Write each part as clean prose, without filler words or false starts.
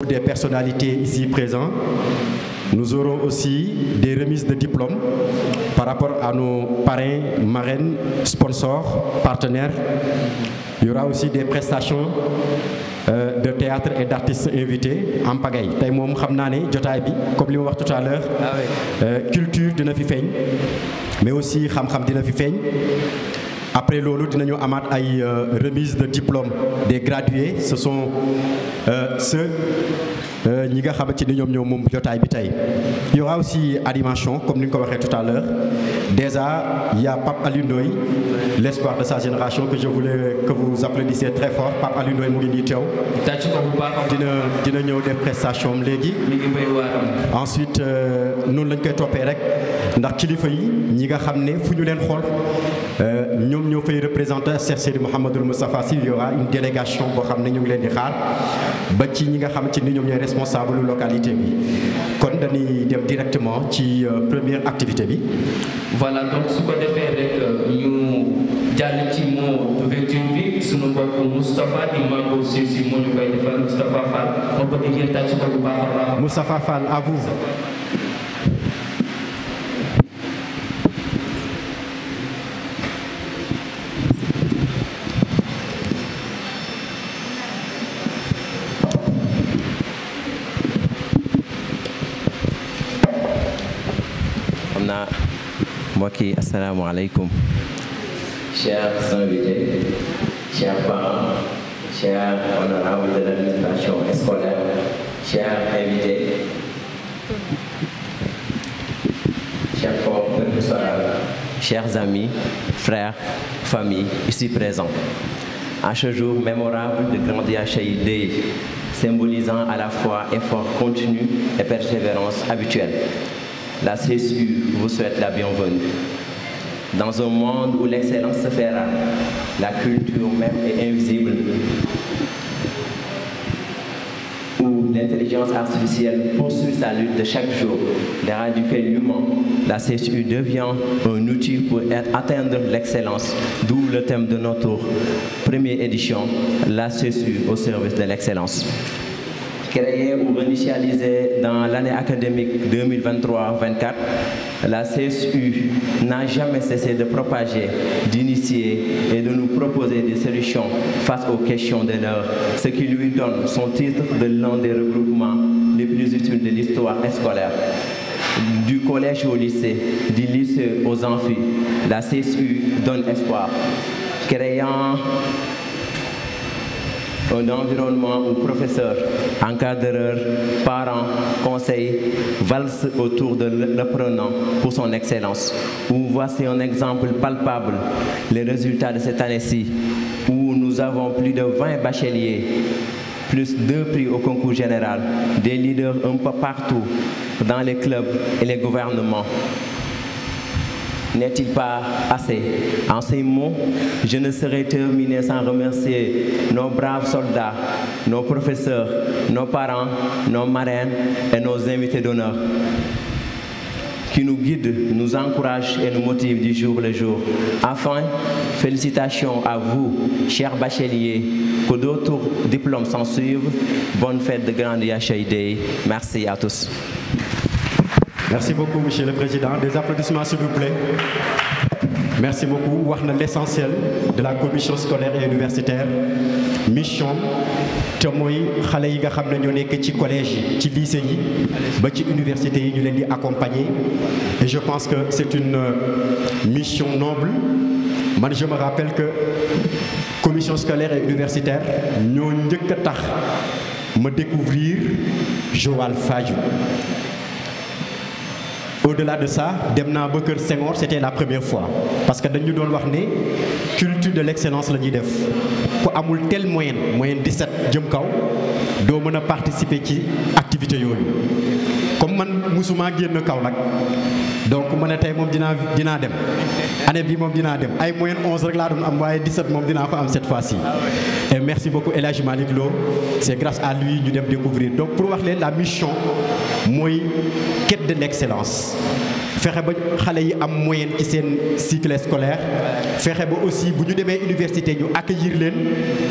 des personnalités ici présentes. Nous aurons aussi des remises de diplômes par rapport à nos parrains, marraines, sponsors, partenaires. Il y aura aussi des prestations de théâtre et d'artistes invités en pagaille. Tay mom xamna né jotaay bi comme li ma wax tout à l'heure culture dina fi feñ mais aussi xam-xam dina fi feñ. Après lolu dinañu amat ay remise de diplôme des gradués. Ce sont ceux ñi nga xamante ni ñom ñoo mom jotaay bi tay. Il y aura aussi animation comme ni nga ko waxé tout à l'heure. Déjà il y a Pape Aliou Ndoye, l'espoir de sa génération, que je voulais que vous applaudissiez très fort. Pape Aliou Ndoye mu ngi nii teew. dina ñëw des prestations légui. Ensuite noonu lañ koy topé rek ndax kilifa yi ñi nga xamné fu ñu leen xol ñom ñoo fay représenter Cheikh Seydi Mouhamadoul Moustapha Sy. Il y aura une délégation boo xam ne ñu ngi leen di xaar ba ci ñi nga xamante ni ñoom ñooy responsable localité bi kon dañuy dem directement ci première activité bi. Voilà, donc su ko defee rek ñu jàll ci mot d'ouverture bi sunu mbokk Moustapha di Mango si moo ñu koy defal. Moustapha Fall on peut dire tàcc ko bu baax a baax. Moustapha Fall, à vous. Moki, assalamu alaikum. Chers invités, chers parents, chers honorables de l'administration scolaire, chers invités, chers professeurs, chers amis, frères, familles, ici présents. À ce jour mémorable de Grand Yachai Day, symbolisant à la fois effort continu et persévérance habituelle, la CSU vous souhaite la bienvenue. Dans un monde où l'excellence se fait rare, la culture même est invisible, où l'intelligence artificielle poursuit sa lutte de chaque jour d'éradiquer l'humain, la CSU devient un outil pour atteindre l'excellence, d'où le thème de notre première édition, la CSU au service de l'excellence. Créée ou initialisée dans l'année académique 2023-24, la CSU n'a jamais cessé de propager, d'initier et de nous proposer des solutions face aux questions de l'heure, ce qui lui donne son titre de l'un des regroupements les plus utiles de l'histoire scolaire. Du collège au lycée, du lycée aux amphis, la CSU donne espoir, créant un environnement où professeurs, encadreurs, parents, conseils valsent autour de l'apprenant pour son excellence. Où voici un exemple palpable, les résultats de cette année-ci, où nous avons plus de 20 bacheliers, plus 2 prix au concours général, des leaders un peu partout, dans les clubs et les gouvernements. N'est-il pas assez? En ces mots, je ne saurais terminer sans remercier nos braves soldats, nos professeurs, nos parents, nos marraines et nos invités d'honneur qui nous guident, nous encouragent et nous motivent du jour le jour. Enfin, félicitations à vous, chers bacheliers, que d'autres diplômes s'en suivent. Bonne fête de Grand Yachai Day. Merci à tous. Merci beaucoup, Monsieur le Président. Des applaudissements, s'il vous plaît. Merci beaucoup. Wax na l'essentiel de la commission scolaire et universitaire. Mission te mooy xale yi nga xam ne ñoo nekk ci collège yi ci lycée yi ba ci université yi ñu leen di accompagner. Et je pense que c'est une mission noble. Man, je me rappelle que commission scolaire et universitaire ñoo njëkk a tax ma découvrir Joal Fadiouth. Au-delà de ça, Demna Boker Senghor, c'était la première fois. Parce que nous avons dit que la culture de l'excellence, la def. Pour avoir tel moyen 17 jëm kaw, do mëna participer ci activité yoyu. comme man musuma génn Kaolack donc ma ne tey moom dinaa dem année bi moom dinaa dem ay moyenne 11 rek laa doon am waaye 17 moom dinaa ko am cette fois-ci. Et merci beaucoup El Hadji Malick Lo, c'est grâce à lui ñu dem découvrir donc pour wax leen la mission mooy quête de l'excellence. fexe ba xale yi am moyenne ci seen cycle scolaire fexe ba aussi bu ñu demee université ñu accueillir leen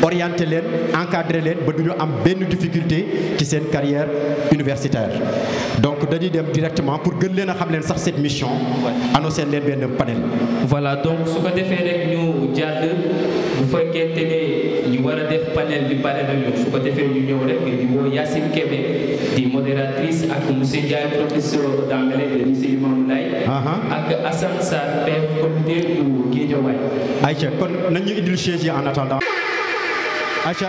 orienter leen encadrer leen ba du ñu am benn difficulté ci seen carrière universitaire. donc dañuy dem directement pour gën leen a xam leen sax cette mission annoncé leen benn panel. voilà donc su ko defee rek ñu jàll bu fekkente ne ñu war a def panel bi pare nañu su ko defee ñu ñëw rek di woo Yacine Kébé di modératrice ak monsieur Ndiaye professeur d'anglais de lycée Limamoulaye ak Assane Sarr chef comité bu Guédiawaye. Aïcha kon nañu indil chaise yi en attendant. Aïcha.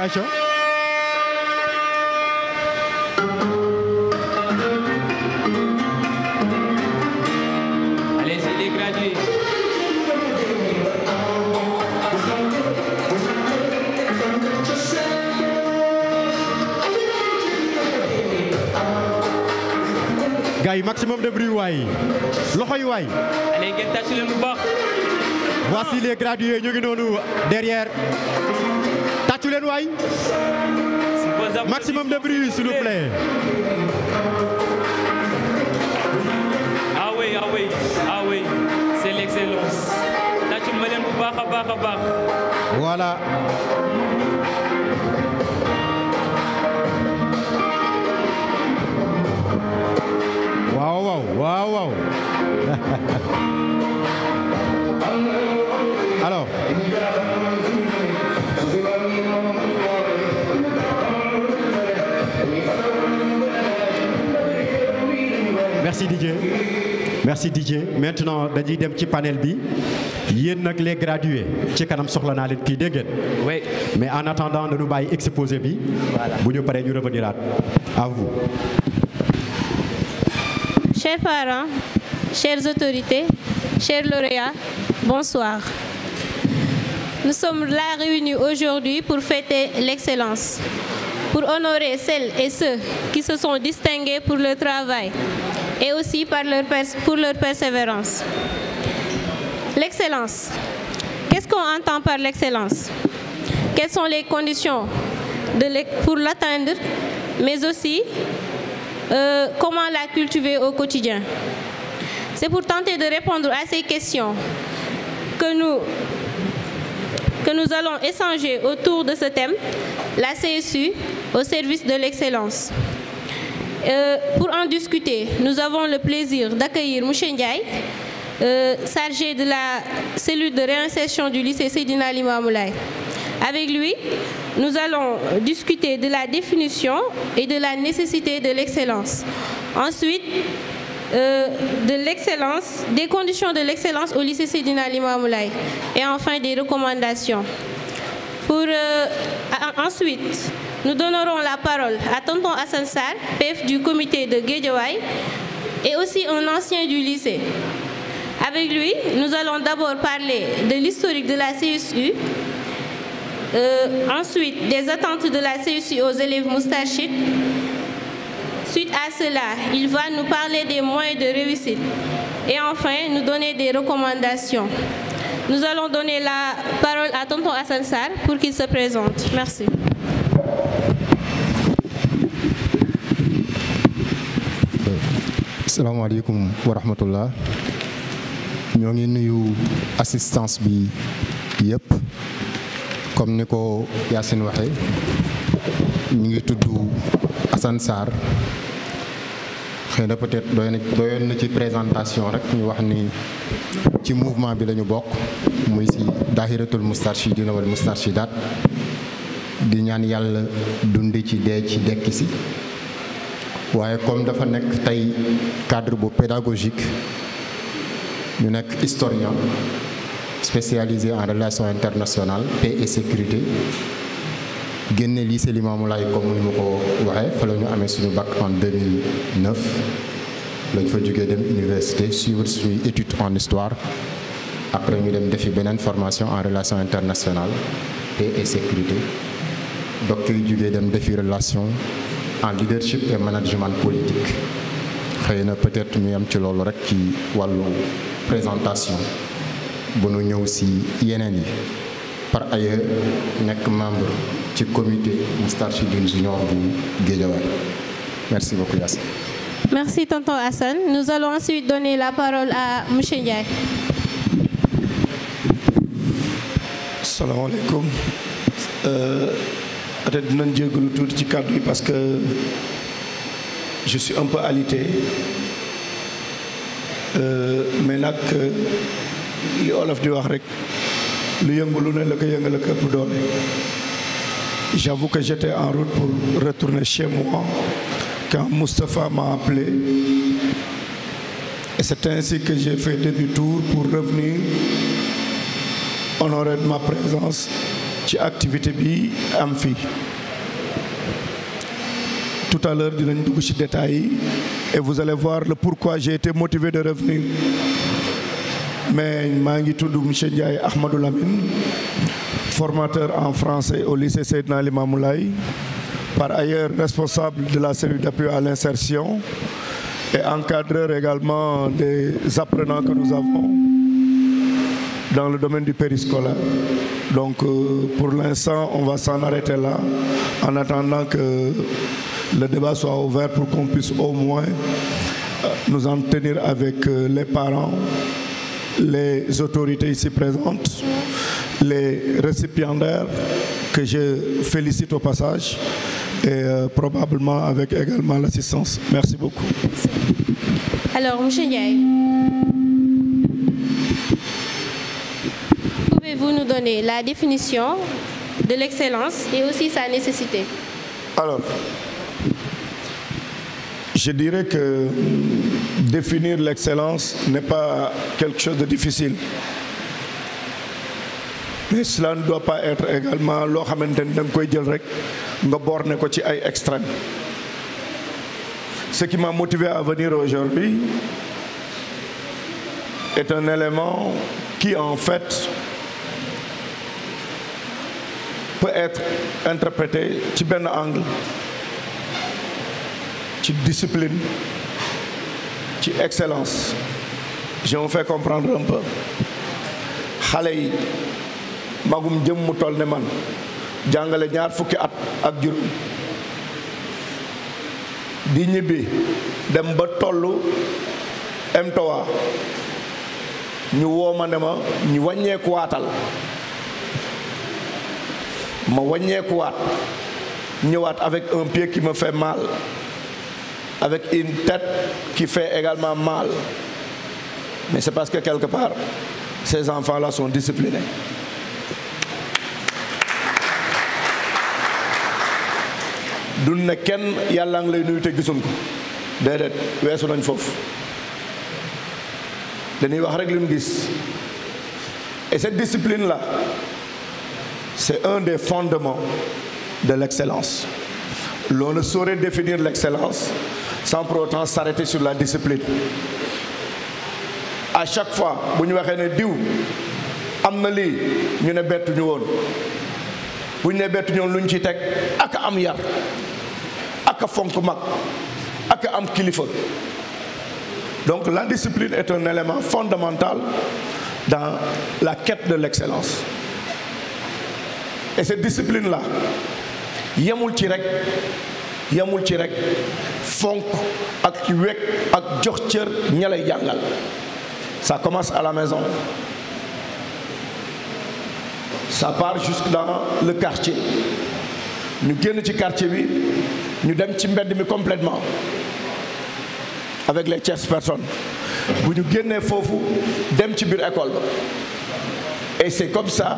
Allez-y les gradués. gars yi maximum de bruit waay loxo yi waay. allez ngeen tàcc leen bu baax. voici les gradués ñu ngi noonu derrière tàccu leen waay. maximum de bruit s'il vous plaît. ah oui c'est l'excellence. tàccu ma leen bu baax a baax. voilà. waaw. Alors. Merci DJ. Maintenant dañuy dem ci panel bi yéen nag les gradués ci kanam soxla naa leen kii dégg ngeen. Oui. Mais en attendant nañu bàyyi exposé bi. Voilà. Bu ñu paree ñu reveniraat à vous. Chers parents, chères autorités, chers lauréats, bonsoir. Nous sommes là réunis aujourd'hui pour fêter l'excellence, pour honorer celles et ceux qui se sont distingués pour leur travail et aussi pour leur persévérance. L'excellence. Qu'est-ce qu'on entend par l'excellence? Quelles sont les conditions pour l'atteindre, mais aussi comment la cultiver au quotidien? C'est pour tenter de répondre à ces questions que nous allons échanger autour de ce thème, la CSU au service de l'excellence. Pour en discuter, nous avons le plaisir d'accueillir M. Ndiaye, chargé de la cellule de réinsertion du lycée Seydina Limamoulaye. Avec lui, nous allons discuter de la définition et de la nécessité de l'excellence. Ensuite, de l'excellence, des conditions de l'excellence au lycée Seydina Limamoulaye. Et enfin, des recommandations. Ensuite, nous donnerons la parole à tonton Assane Sarr, chef du comité de Guédiawaye, et aussi un ancien du lycée. Avec lui, nous allons d'abord parler de l'historique de la CSU, ensuite des attentes de la CSU aux élèves moustarchides. Suite à cela, il va nous parler des moyens de réussite et enfin nous donner des recommandations. Nous allons donner la parole à tonton Assane Sarr pour qu'il se présente. Merci. Assalamu alaikum wa rahmatullah. ñoo ngi nuyu assistance bi yëpp comme ni ko Yacine waxee ñu ngi tudd Assane Sarr xëy na peut-être doyoon na ci présentation rek ñu wax ni ci mouvement bi la ñu bokk muy si Dahiratul Moustarchidina wal Moustarchidat di ñaan yàlla dundi ci dee ci dekki si waaye comme dafa nekk tey cadre bu pédagogique ñu nekk historien spécialisé en relations internationales paix et sécurité génne lycée Limamoulaye comme ni ma ko waxee fa la ñu amee suñu bac en 2009 lañ fa jógee dem université suivre suñuy études en histoire après ñu dem defi beneen formation en relations internationales paix et sécurité docteur yu jógee dem defi relation en leadership et management politique xëy na peut-être ñu am ci loolu rek ci wàllu présentation bu nu ñëw si yeneen yi. Par ailleurs nekk membre ci comité Moustarchidine Junior bu Guédiawaye. Merci beaucoup Yassine. Merci tonton Hassan. Nous allons ensuite donner la parole à monsieur Ndiaye. Assalamu alaikum. Peut-être dinañ jégalu tuuti ci kàddu yi parce que je suis un peu alité. Mais nag li olof di wax rek lu yëngu lu ne la ko yëngal ak ëpp doole. J'avoue que j'étais en route pour retourner chez moi quand Moustapha m'a appelé. Et c'est ainsi que j'ai fait demi-tour pour revenir honorer de ma présence ci activité bi am fii. Tout à l'heure dinañ dugg ci détails yi et vous allez voir le pourquoi j'ai été motivé de revenir. Mais maa ngi tudd monsieur Ndiaye Ahmadou Lamine, formateur en français au lycée Seydina Limamou Laye, par ailleurs responsable de la cellule d'appui à l'insertion et encadreur également des apprenants que nous avons dans le domaine du périscolaire. Donc pour l'instant, on va s'en arrêter là en attendant que le débat soit ouvert pour qu'on puisse au moins nous en tenir avec les parents, les autorités ici présentes, les récipiendaires que je félicite au passage et probablement avec également l'assistance. Merci beaucoup. Alors, M. Ndiaye, pouvez-vous nous donner la définition de l'excellence et aussi sa nécessité? Alors, je dirais que définir l'excellence n'est pas quelque chose de difficile. Mais cela ne doit pas être également loo xamante ni da nga koy jël rek nga borné ko ci ay extrêmes. Ce qui m'a motivé à venir aujourd'hui est un élément qui en fait peut être interprété ci benn angle, ci discipline, ci excellence. Je me fais comprendre un peu. Xale yi magum jëm mu toll ne man jàngale ñaar fukki at ak juróom di ñibbi dem ba tollu M3 ñu woo ma ne ma ñu wàññeekuwaatal ma wàññeekuwaat ñëwaat avec un pied qui me fait mal, avec une tête qui fait également mal. Mais c'est parce que quelque part ces enfants-là sont disciplinés. Duñ ne kenn yàlla ngi lay nuyu te gisuñ ko déedéet weesu nañ foofu dañuy wax rek li ñu gis. Et cette discipline-là, c'est un des fondements de l'excellence. L'on ne saurait définir l'excellence sans pour autant s'arrêter sur la discipline. À chaque fois bu ñu waxee ne diw am na lii ñu ne bettu ñu woon bu ñu ne bettu ñu woon lu ñu ci teg ak am yar ak fonk mag ak am kilifa. Donc la discipline est un élément fondamental dans la quête de l'excellence. Et cette discipline-là yemul ci rek fonk ak wekk ak jox cër ña lay jàngal. Ça commence à la maison. Ça part jusque dans le quartier. Ñu génn ci quartier bi ñu dem ci mbedd mi complètement avec les tierces personnes. Bu ñu génnee foofu dem ci biir école ba. Et c'est comme ça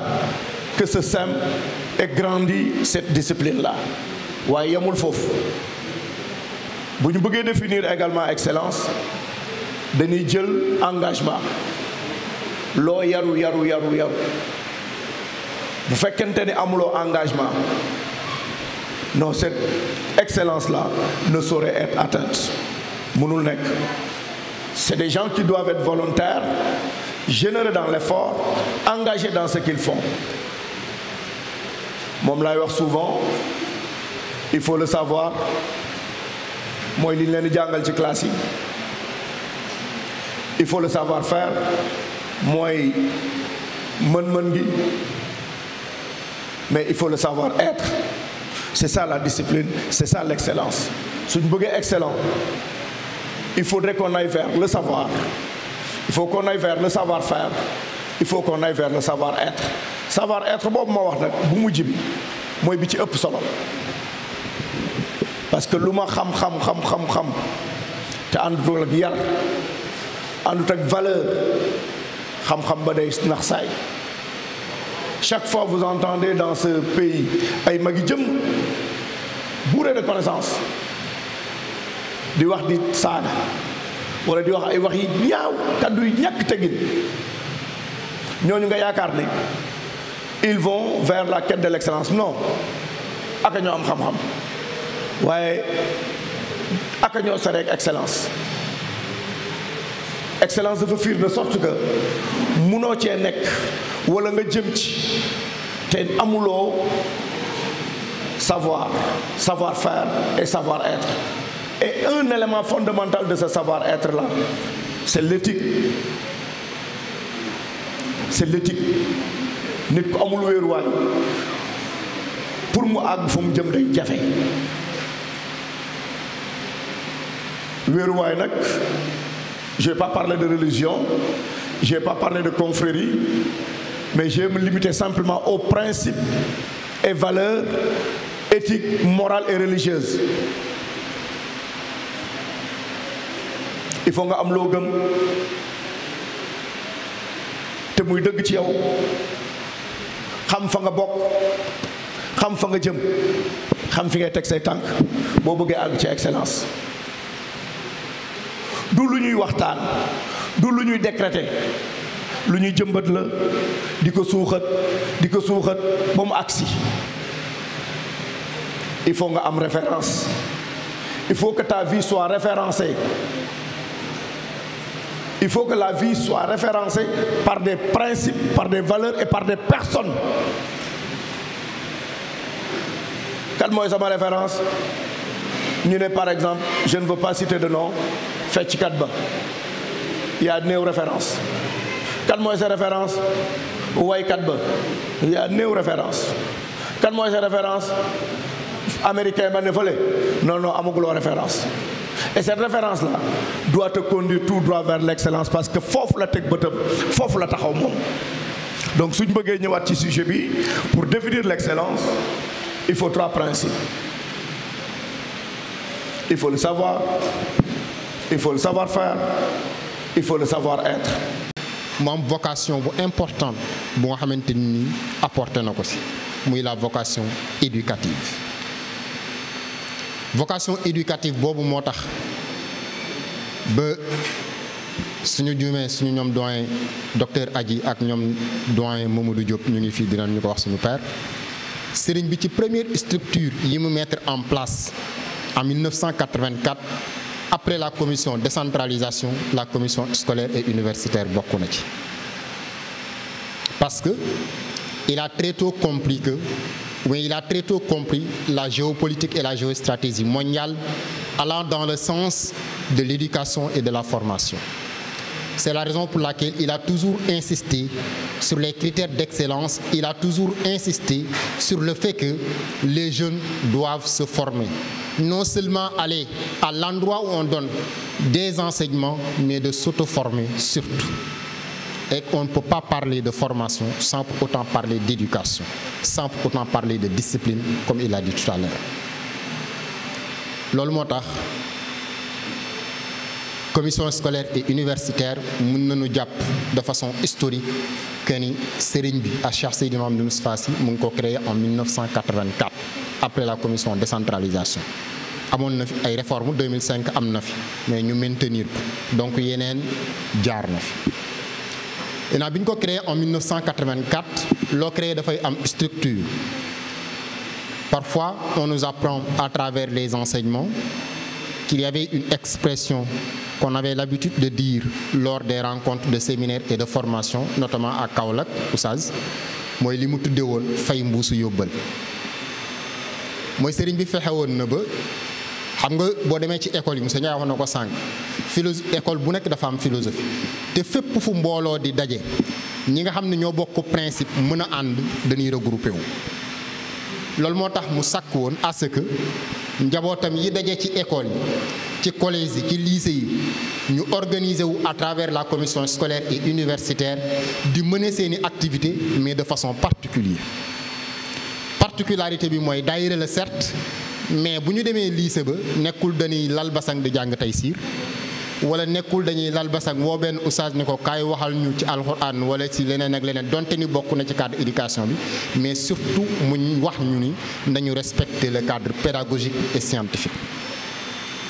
que se sème et grandit cette discipline-là. waaye yemul foofu bu ñu bëggee définir également excellence dañuy jël engagement loo yaru bu fekkente ni amuloo engagement non cette excellence-là ne saurait être atteinte mënul nekk. C'est des gens qui doivent être volontaires, généreux dans l'effort, engagés dans ce qu'ils font. Moom laay wax souvent, il faut le savoir mooy li ñu leen di jàngal ci classe yi il faut le savoir-faire mooy mën-mën gi, mais il faut le savoir-être. C'est ça la discipline, c'est ça l'excellence. Suñ bëggee excellent, il faudrait qu'on aille vers le savoir. Il faut qu'on aille vers le savoir-faire. Il faut qu'on aille vers le savoir-être. Savoir-être boobu ma wax nag bu mujj bi mooy bi ci ëpp solo, parce que lu ma xam te àndut ak yar, àndut ak valeur, xam-xam ba day nax saay. Chaque fois vous entendez dans ce pays ay magi jëm bourré de connaissances di wax di saaga wala di wax ay wax yi ñaaw, kaddu yi ñàkk teggin, ñooñu nga yaakaar ne ils vont vers la quête de l'excellence. Non, aka ñoo am xam-xam waaye aka ñoo sore ak excellence. Excellence dafa fiir de sorte que munoo cee nekk wala nga jëm ci te amuloo savoir-faire et savoir-être. Et un élément fondamental de ce savoir-être-là, c'est l'éthique. C'est l'éthique. Nit ko amul wéeruwaay pour mu àgg fu mu jëm day jafe. Wéeruwaay nag, je ne vais pas parler de religion, je ne vais pas parler de confrérie, mais je vais me limiter simplement aux principes et valeurs éthiques, morales et religieuses. Il faut nga am loo gëm te muy dëgg ci yow, xam fa nga bokk, xam fa nga jëm, xam fi ngay teg say tànk boo bëggee àgg ci excellence. Du lu ñuy waxtaan, du lu ñuy décréter, lu ñuy jëmbat la di ko suuxat ba mu agsi. Il faut nga am référence, il faut que ta vie soit référencée, il faut que la vie soit référencée par des principes, par des valeurs et par des personnes. Quelle mooy sama référence? Ñu ne par exemple, je ne veux pas citer de nom, fecckat ba, il y a néew référence. Kan mooy sa référence? Waykat ba, il y a néew référence. Kan mooy sa référence? Américain ba ne fële, non amaguloo référence. Et cette référence-là doit te conduire tout droit vers l'excellence, parce que foofu la teg bëtam, foofu la taxaw moom. Donc suñu bëggee ñëwaat ci sujet bi, pour définir l'excellence, il faut 3 principes. Il faut le savoir, il faut le savoir-faire, il faut le savoir-être. mu am vocation bu importante bu nga xamante ni apporté na ko si muy la vocation éducative. Vocation éducative boobu moo tax ba suñu juumee suñu ñoom doyen docteur Adji ak ñoom doyen Mamadou Diop ñu ngi fii dinañ ñu ko wax suñu père sëriñ bi ci première structure yi mu mettre en place en 1984 après la commission décentralisation, la commission scolaire et universitaire bokk na ci. Parce que il a très tôt compris la géopolitique et la géostratégie mondiale allant dans le sens de l'éducation et de la formation. C'est la raison pour laquelle il a toujours insisté sur les critères d'excellence. Il a toujours insisté sur le fait que les jeunes doivent se former. Non seulement aller à l'endroit où on donne des enseignements, mais de s'auto-former surtout. Et on ne peut pas parler de formation sans pour autant parler d'éducation, sans pour autant parler de discipline, comme il a dit tout à l'heure. Loolu moo tax commission scolaire et universitaire mën nañu jàpp de façon historique que ni sëriñ bi à Cheikh Seydi Mouhamadou Moustapha Sy mu ngi ko créé en 1984 après la commission décentralisation. Amoon na fi ay réformes 2005 am na fi mais ñu maintenir ko donc yeneen jaar na fi. Et bi ñu ko créé en 1984 loo créé dafay am structure. Parfois on nous apprend à travers les enseignements qu'il y avait une expression qu'on avait l'habitude de dire lors des rencontres de séminaires et de formation, notamment à Kaolack, Oustaz, mooy li mu tudde woon fay mbuusu yóbbal. Mooy sëriñ bi fexe woon na ba xam nga boo demee ci école yi monsieur Ndiaye wax na ko sànq école bu nekk dafa am philosophie te fépp fu mbooloo di daje ñi nga xam ne ñoo bokk principe mën a ànd dañuy regroupé wu. loolu moo tax mu sàkk woon à ce que njabootam yi daje ci école yi ci collège yi ci lycée yi ñu organiser wu à travers la commission scolaire et universitaire di mener seeni activités mais de façon particulière. particularité bi mooy daayira la certes mais bu ñu demee lycée ba nekkul dañuy lal basang di jàng taysiir wala nekkul dañuy lal basang woo benn oustaz ni ko kaay waxal ñu ci alxuraan wala ci leneen ak leneen donte ni bokk na ci cadre éducation bi mais surtout mu wax ñu ni nañu respecter le cadre pédagogique et scientifique.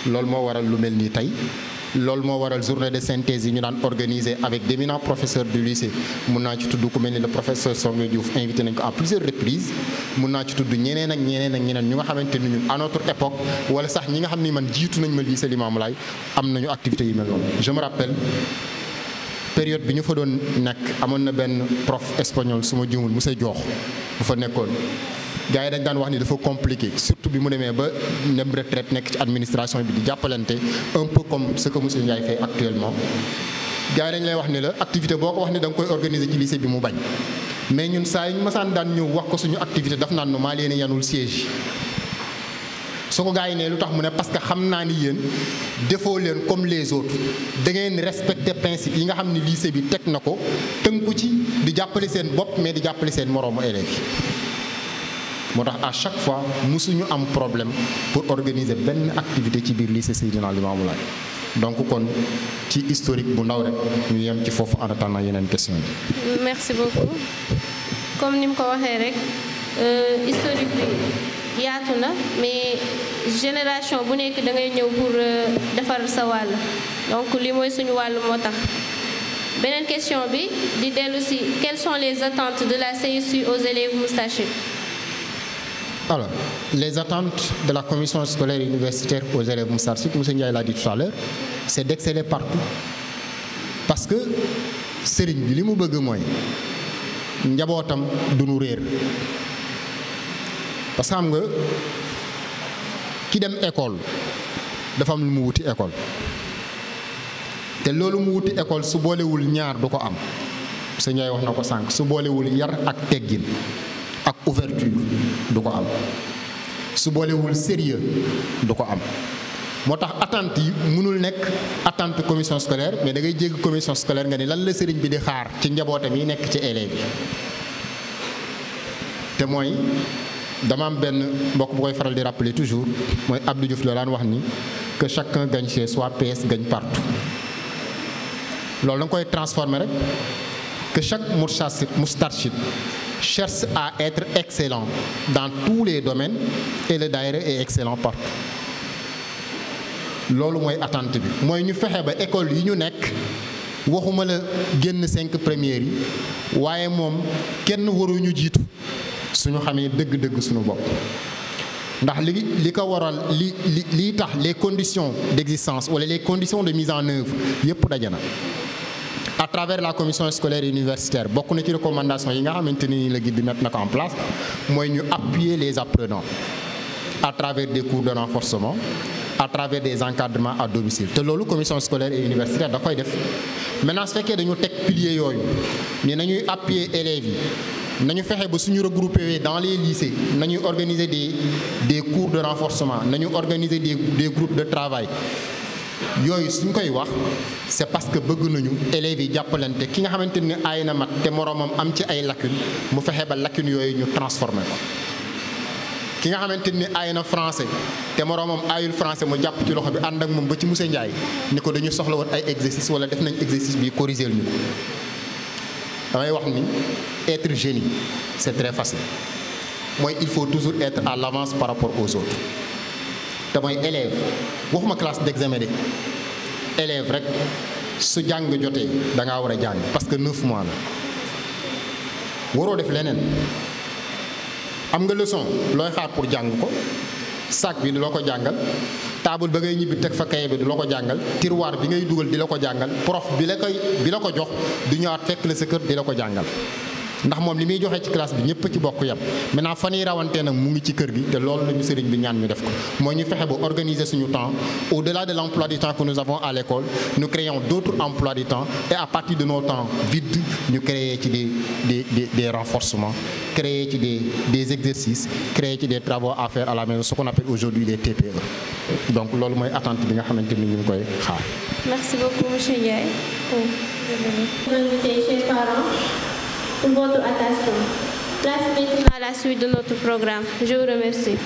loolu moo waral lu mel nii tey loolu moo waral journée de synthèse yi ñu daan organiser avec d'éminents professeurs du lycée mun naa ci tudd ku mel ni le professeur Songe Diouf invité nañ ko à plusieurs reprises mun naa ci tudd ñeneen ak ñeneen ak ñeneen ñu nga xamante ni ñun à notre époque wala sax ñi nga xam ni man jiitu nañ ma lycée Limamoulaye am nañu activités yu mel noonu. je me rappelle période bi ñu fa doon nekk amoon na benn prof espagnol su ma juumul monsieur Diokh bu fa nekkoon. gars yi dañ daan wax ni dafa compliqué surtout bi mu demee ba dem retraite nekk ci administration bi di jàppalante un peu comme ce que monsieur Ndiaye fait actuellement gars yi dañ lay wax ni la activité boo ko wax ni da nga koy organiser ci lycée bi mu bañ mais ñun saa yi ñu masaan daan ñëw wax ko suñu activité daf naan nu maa leen yanul siège su ko gars yi ne lu tax mu ne parce que xam naa ni yéen defoo leen comme les autres da ngeen respecter principe yi nga xam ni lycée bi teg na ko tënku ci di jàppale seen bopp mais di jàppale seen moroomu élèves yi. moo tax à chaque fois musuñu am problème pour organiser benn activité ci biir lycée Seydina Limamoulaye donc kon ci historique bu ndaw rek ñu yem ci foofu en attendant yeneen question yi. merci beaucoup comme ni mu ko waxee rek historique bi yaatu na mais génération bu nekk da ngay ñëw pour defar sa wàll donc li mooy suñu wàll moo tax. beneen question bi di dellu si quelles sont les attentes de la CSU aux élèves moustachus? Alors, les attentes de la commission scolaire et universitaire aux élèves moustachus, M. Ndiaye l'a dit tout à l'heure, c'est d'exceller partout. Parce que sëriñ bi li mu bëgg mooy njabootam du nu réer parce que xam nga ki dem école dafa am lu mu wuti école te loolu mu wuti école su boolewul ñaar du ko am M. Ndiaye wax na ko sànq su boolewul yar ak teggin ak ouverture du ko am su boolewul sérieux du ko am moo tax attente yi mënul nekk attente commission scolaire mais da ngay jéggi commission scolaire nga ni lan la sëriñ bi di xaar ci njabootam yi nekk ci élèves yi te mooy dama am benn mbokk bu koy faral di rappeler toujours mooy Abdou Diouf la daan wax ni que chacun gagne chez soi, PS gagne partout loolu da nga koy transformer rek que chaque moustarchid cherche à être excellent dans tous les domaines et le daïra est excellent partout loolu mooy attente bi mooy ñu fexe ba école yi ñu nekk waxuma la génn 5 premières yi waaye moom kenn waruñu jiitu suñu xamee dëgg-dëgg suñu bopp ndax li ko waral li tax les conditions d'existence wala les conditions de mise en œuvre yépp daje na à travers la commission scolaire et universitaire bokk na ci recommandation yi nga xamante ni la guide bi mettre na ko en place mooy ñu appuyer les apprenants à travers des cours de renforcement à travers des encadrements à domicile te loolu commission scolaire et universitaire da koy def maintenant su fekkee dañu teg piliers yooyu ni nañuy appuyer élèves yi nañu fexe ba suñu regrouper dans les lycées nañuy organiser des cours de renforcement nañu organiser des groupes de travail yooyu suñ koy wax c'est parce que bëgg nañu élèves yi jàppalante ki nga xamante ni aay na mat te moroomam am ci ay lacunes mu fexe ba lacunes yooyu ñu transformer ko ki nga xamante ni aay na français te moroomam aayul français mu jàpp ci loxo bi ànd ak moom ba ci monsieur Ndiaye ni ko dañu soxla woon ay exercice wala def nañ exercice bi corriger ñu ko damay wax ni être génie c'est très facile mooy il faut toujours être à l'avance par rapport aux autres te mooy élève waxuma classe d'examen de élève rek su jàng jotee da ngaa war a jàng parce que 9 mois la waroo def leneen am nga leçon looy xaar pour jàng ko sac bi di la ko jàngal table ba ngay ñibbi teg fa kaye bi di la ko jàngal tiroir bi ngay dugal di la ko jàngal prof bi la ko jox du ñëwaat fekk la sa kër di la ko jàngal ndax moom li muy joxe ci classe bi ñëpp ci bokk yam maintenant fan yi rawantee nag mu ngi ci kër gi te loolu la ñu sëriñ bi ñaan ñu def ko mooy ñu fexe ba organiser suñu temps au-delà de l'emploi du temps que nous avons à l'école nous créons d'autres emplois du temps et à partir de nos temps vides ñu créer ci des renforcements créer ci des exercices créer ci des travaux à faire à la maison ce qu'on appelle aujourd'hui des TPE donc loolu mooy attente bi nga xamante ni ñu ngi koy xaar. Merci beaucoup monsieur Ndiaye. Chers parents, pour votre attention. Place maintenant à la suite de notre programme. Je vous remercie.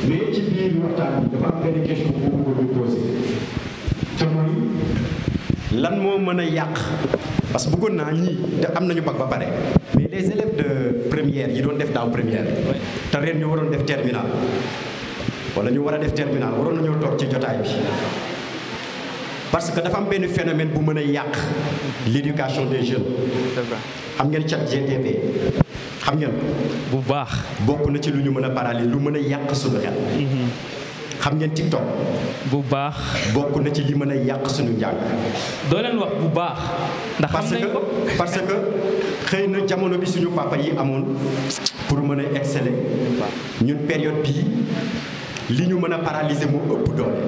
mais ci biir waxtaan bi dafa am benn question bu ko posé te mooy lan moo mën a yàq parce que bëggoon naa ñii te am nañu bac ba pare mais les élèves de première yi doon def daaw première te ren ñu waroon def terminal wala ñu war a def terminal waroon nañoo toog ci jotaay bi parce que dafa am benn phénomène bu mën a yàq l'éducation des jeunes xam ngeen ChatGPT xam ngeen bu baax bokk na ci lu ñu mën a paralyser lu mën a yàq suñu xel xam ngeen TikTok bu baax bokk na ci li mën a yàq suñu njàng doo leen wax bu baax ndax xam nañ ko parce que xëy na jamono bi suñu papa yi amoon pour mën a exceller ñun période bii li ñu mën a paralyser moo ëpp doole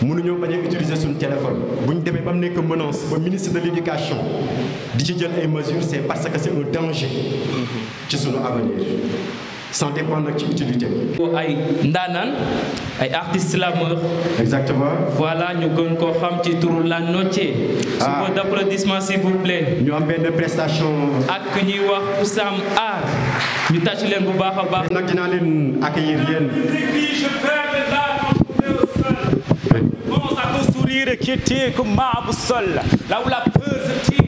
mënuñoo bañ a utiliser suñu téléphone bu ñu demee ba mu nekk menace ba ministre de l'éducation di ci jël ay mesures c'est parce que c'est un danger ci suñu avenir sans dépendre nag ci utilité ay ndaanaan ay artistes slameurs exactement voilà ñu gën koo xam ci turu La Noche sous vos applaudissements s'il vous plaît ñu am benn prestation ak ñuy wax Oussam Aar ñu tàcc leen bu baax a baax nag dinaa leen accueillir yéen et quitter comme ma boussole, là où la peur se tire,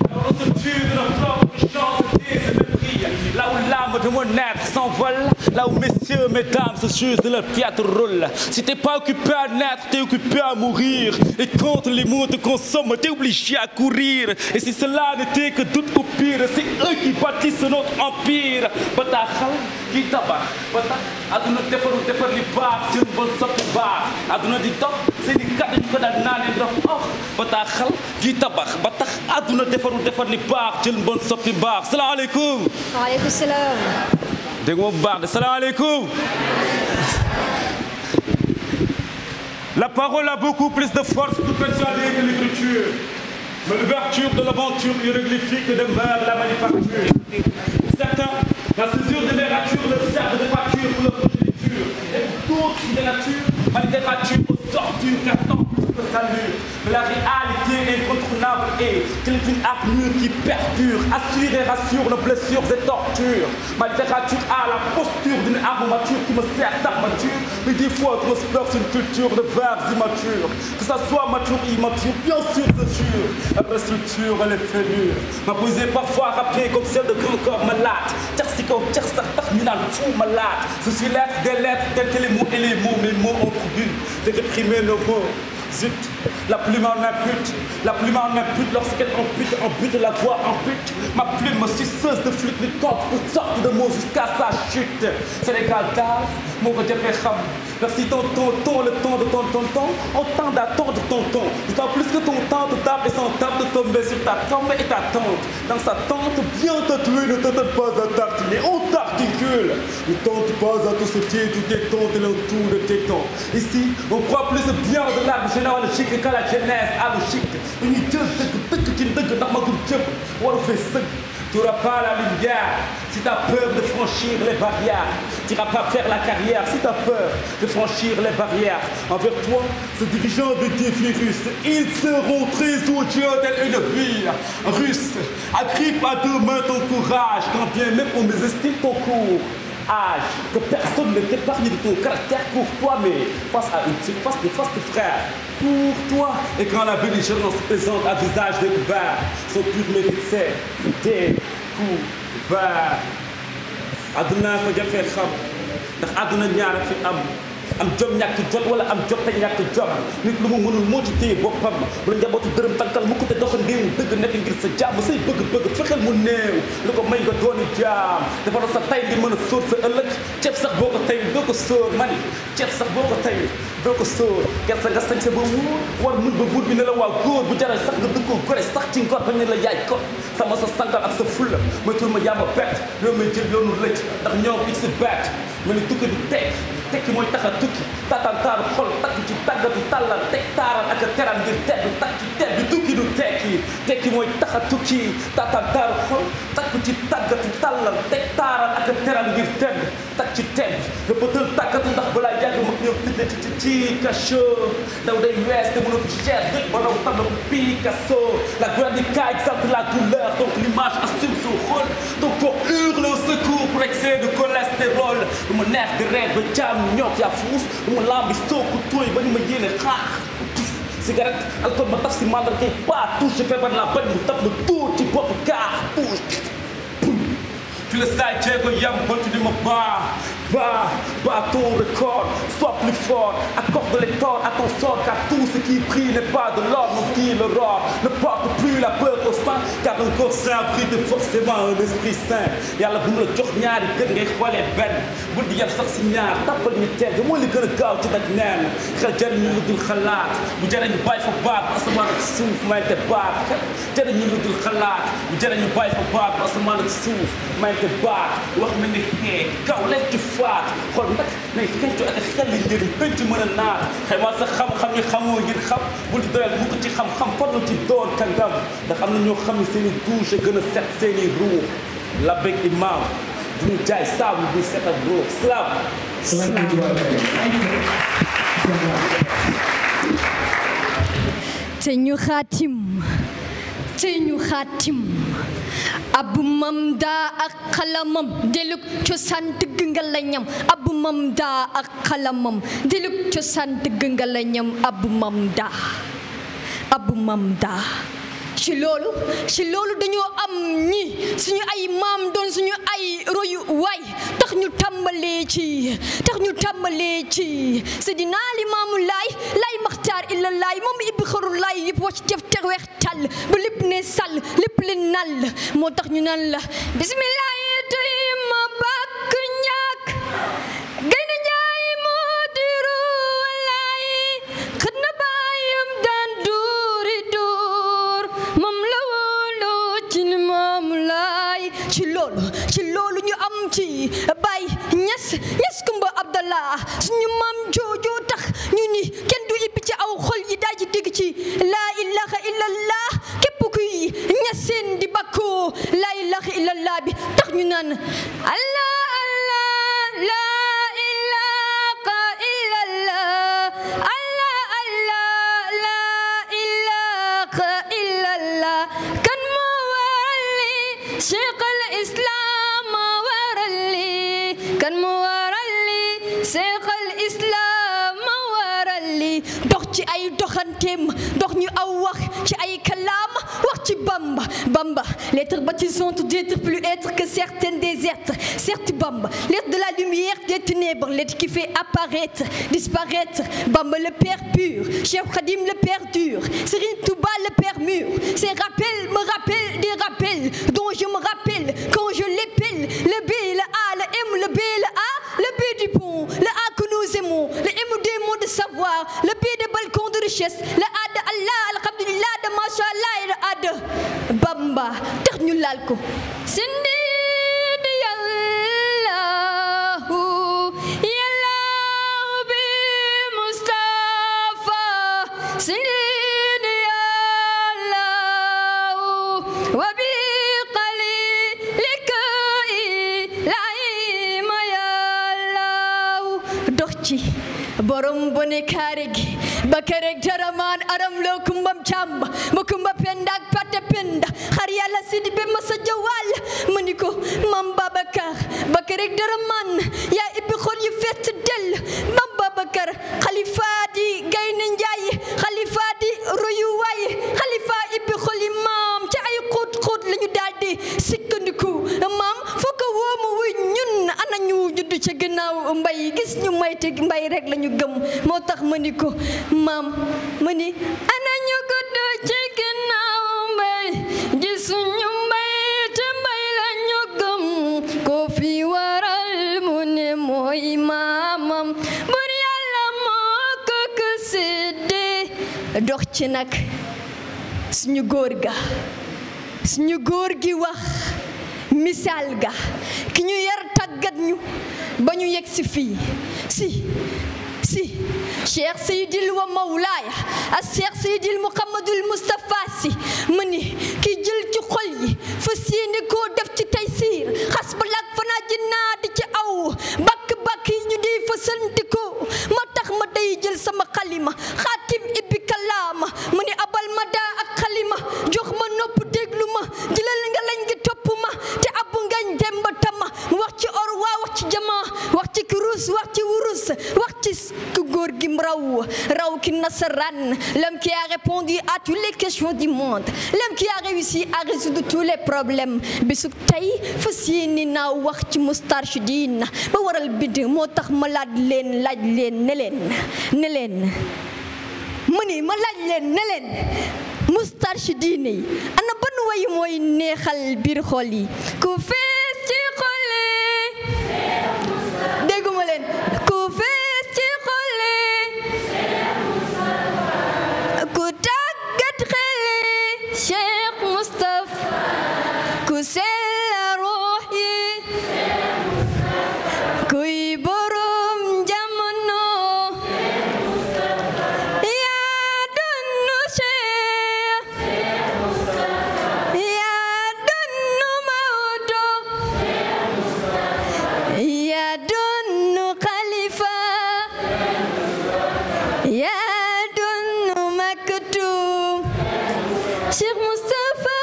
là où on se tue de notre propre chance et se mépris, là où l'âme de mon être s'envole, là où messieurs, mesdames se jugent de leur théâtre rôle. Si t'es pas occupé à naître, t'es occupé à mourir. Et quand les mots te consomment, t'es obligé à courir. Et si cela n'était que doute au pire, c'est eux qui bâtissent notre empire. Bataxal, qui tabac, batax, aduna defaru defar li baax, jën bon soppi baax, aduna di dox, c'est di kat ñu ko daan naane ndox oh bataxal, qui tabax, batax, aduna defaru defar li baax, jën bon soppi baax. Salam alaikum. Wa alaikum salam. Dégg nga bu baax de salam alaikum. La parole a beaucoup plus de force pour persuader que l'écriture. Mais l'ouverture de l'aventure hiéroglyphique demeure la manufacture. Certains, la césure des littératures leur servent de pâture pour leur progéniture. Et pour d'autres de nature, ma littérature aux ordures qu'attend plus que salut. Mais la réalité incontournable est qu'elle est une armure qui perdure, assure et rassure nos blessures et tortures. Ma littérature a la posture d'une armature qui me sert d'armature, mais des fois transporte une culture de vers immatures. Que ça soit mature ou immature, bien sûr, c'est sûr. La vraie structure, elle est fêlure. Ma poésie est parfois rappelée comme celle de grands corps malades. Tchersiko, tchersartak, minal, fou malade. Je suis l'être des lettres, tels que les mots et les mots, mes mots ont pour but de réprimer nos mots. Zut, la plume en impute, lorsqu'elle ampute la voix ampute. Ma plume suceuse de flûte lui tente toutes sortes de mots jusqu'à sa chute. C'est l'égal d'âge, mon côté pécham. Merci ton le temps de ton en temps d'attendre ton temps. D'autant plus que ton temps te tape et sans tape de tomber sur ta tombe et ta tente. Dans sa tente, bien tatouée, ne t'attends pas à tartiner, on t'articule. Ne tente pas à te sauter tout tes tentes et l'entour de tes temps. Ici, on croit plus bien de l'arbre généalogique qu'à la genèse allogique. Une idée de tu n'auras pas la lumière si tu as peur de franchir les barrières. Tu n'iras pas faire la carrière si tu as peur de franchir les barrières. Envers toi, ce dirigeant de défi russe, ils seront très odieux telle une ville russe. Agrippe à deux mains ton courage, quand bien même on mésestime ton cours. Que personne ne t'épargne de ton caractère pour toi, mais face à une surface de frère. Pour toi, et quand la belligérance présente à visage découvert, son pur mérite c'est découvert. Aduna ko jafé xam ndax aduna ñaara fi am am jom ñàkk jot wala am jot te ñàkk jom nit lu mu mënul moo ci téye boppam bu la njabootu dërëm tànkal mu ko te doxandéem dëgg nekk ngir sa jàmm say bëgg-bëgg fexeel mu néew lu ko may nga dooni jaam dafa sa tay di mën a sóor sa ëllëg ceeb sax boo ko tay doo ko sóor mani ceeb sax boo ko tay doo ko sóor gerte nga sañ sa ba wóor war mun ba buur bi ne la waa góor bu jaral sax nga dëkkoo gore sax ci ngor bañ ne la yaay ko sama sa sangal ak sa fulla mooy tur ma yàmba bett yow may jël yoonu lëcc ndax ñoom x bett ma ni tukki du tekki mooy tax a tukki tatantaaru xol takk ci tàggatu tàllal teg taaral ak a teral ngir tedd takk ci tedd bi tukki du tekki mooy tax a tukki tatantaaru xol takk ci tàggatu tàllal teg taaral ak a teral ngir tedd takk ci tedd rëppatal tàggatu ndax balaa yàgg mag ñëw tëdd ci cachot daw day wees te mënatu cher dëkk ba daw tabla Picasso la guernica exalte la douleur donc l'image assume son rôle donc pour hurler au secours pour excès de cholestérol lu ma neex di reet ba jaam ñook yaa fuus lu ma lambi sooku tooy ba ni ma yéene xaax cigarette alcool ma taf si mandarga pas touche feebar la bañ mu taf ma tuur ci bopp kaa touche fi la saay jéego yam continue ma bat ton record, sois plus fort, accorde les torts à ton sort, car tout ce qui brille n'est pas de l'or, non qui le roi, ne porte plus la peur au sein, car un corps sain brille forcément un esprit sain. Yàlla bu mu la jox ñaari gën ngay xoolee benn, bul di yem sax si ñaar, tappal ñu teg, moo li gën a gaaw ci nag neen, xel jëriñu lu dul xalaat, bu jëriñu bàyyi fa baat, ba asamaan ak suuf mayte baat, jëriñu lu dul xalaat, bu jëriñu bàyyi fa baat, ba asamaan ak suuf mayte baat, wax ma ni xee, kaw leen ci faat, xool nag nay xencu ak xel li njëriñ penc mën a naat xayma sa xam-xam yi xamoo ngir xam bul di doyal mu ko ci xam-xam farlu ci doon kàngam ndax am na ñoo xam ne seen i douche gën a set seen i ruux la bég imam duñu jaay saabu bu set ak ruux salaam te ñu xaatim abu mamda ak xalamam deluk cosaan dëgg nga la ñam abu mamda ak xalamam deluk cosaan dëgg nga la ñam abu mamda ci loolu dañoo am ñi suñu ay maam doon suñu ay royu waay tax ñu tàmbalee ci Seydina Limaamu Laay Maxtaar illa laay moom ibbi xaru laay yëpp wacc def te weex tàll ba lépp ne sàll lépp le nal moo tax ñu naan la bismillahi tey ma bàkk ñàkk gaynde njaay moo diru walaay xët na bàyyam daan duuri duur moom la wóolu ci Limaamu Laay ci loolu ñu am ci Baay Ñas Kumba Abdallah suñu maam jooju tax ñu ni kenn du ibbi ci aw xol yi daa ci dégg ci laa ilaha illallah képp kuy ñaseen di bakkoo laa ilaha illallah bi tax ñu naan allah allah laa ilaha illallah allah allah laa ilaha illallah kan moo waral li cheikh al islam moo waral li kan moo waral li cheikh al islam moo waral li dox ci ay doxanteem dox ñu aw wax ci ay kalaam wax ci Bamba l'être baptisant d'être plus être que certaines des êtres certes Bamba l'être de la lumière des ténèbres l'être qui fait apparaître disparaître Bamba le père pur Cheikh Khadim le père dur Serigne Touba le père mûr ces rappels me rappellent des rappels dont je me rappelle quand je l'épelle le B le A le M le B le A le B du pont le A que nous aimons le M des mots de savoir le B de balcon de richesse le A de Allah alhamdulillah de mashallah et le A de Bamba tax ñu laal ko sindi di yallahu bi Mustafa sindi di yallahu wa bi qalilika ilaima yallahu dox ci borom bone kaare gi bakarek daraman aram lo kumbam chamba mo kumba pendak pate penda xar yàlla sidi be masa jawal maniko mam Babacar bakarek daraman ya ibbi xol yu fett del mam Babacar khalifa di gayne njaay khalifa di royu way khalifa ibbi xol yi mam ci ay xóot lañu daldi sikkandiku mam foko womu wu ñun ana ñu judd ci gannaaw mbay gis ñu may te mbay rek la ñu gëm moo tax ma ni ko maam ma ni ana ñu judd ci gannaaw mbay gis ñu mbay te mbay la ñu gëm ko fi waral mu ne mooy maamam bur yàlla moo ko séddee dox ci nag suñu góor gi wax misaal ga ki ñu yar tàggat ñu ba ñu yegg si fii si Cheikh Seydil wa Mawlaaya ak Cheikh Seydil Muhammadul Mustafa si ma ni ki jël ci xol yi fas yéene koo def ci taysiir xas ba laak fanaa jinnaa di ci aw bakk yi ñu di fa santikoo ma tax ma day jël sama xalima xaatim ibbi kalaama mu ni abal ma daa ak xalima jox ma nopp déglu ma jëlal nga lañ gi topp ma te abbu ngañ dem ba tama wax ci or waa wax ci jamaa wax ci kurus wax ci wurus wax ci ku góor gi raw ki nasaraan l'homme qui a répondu à toutes les questions du monde l'homme qui a réussi à résoudre tous les problèmes bisug tey fas yéene naa wax ci Moustarchidine ba waral bidd moo tax ma laaj leen ne leen ma laaj leen ne leen Moustarchidine yi ana ban way mooy neexal biir xol yi ku fees ci xol yi dégguma leen ku fees ci xol yi ku tàggat xel yi Cheikh Moustapha ku sell ruux yi kuy borom jamono yaa donnu Cheikh yaa donnu Maodo yaa donnu Khalifa yaa donnu Maktoum Cheikh Moustapha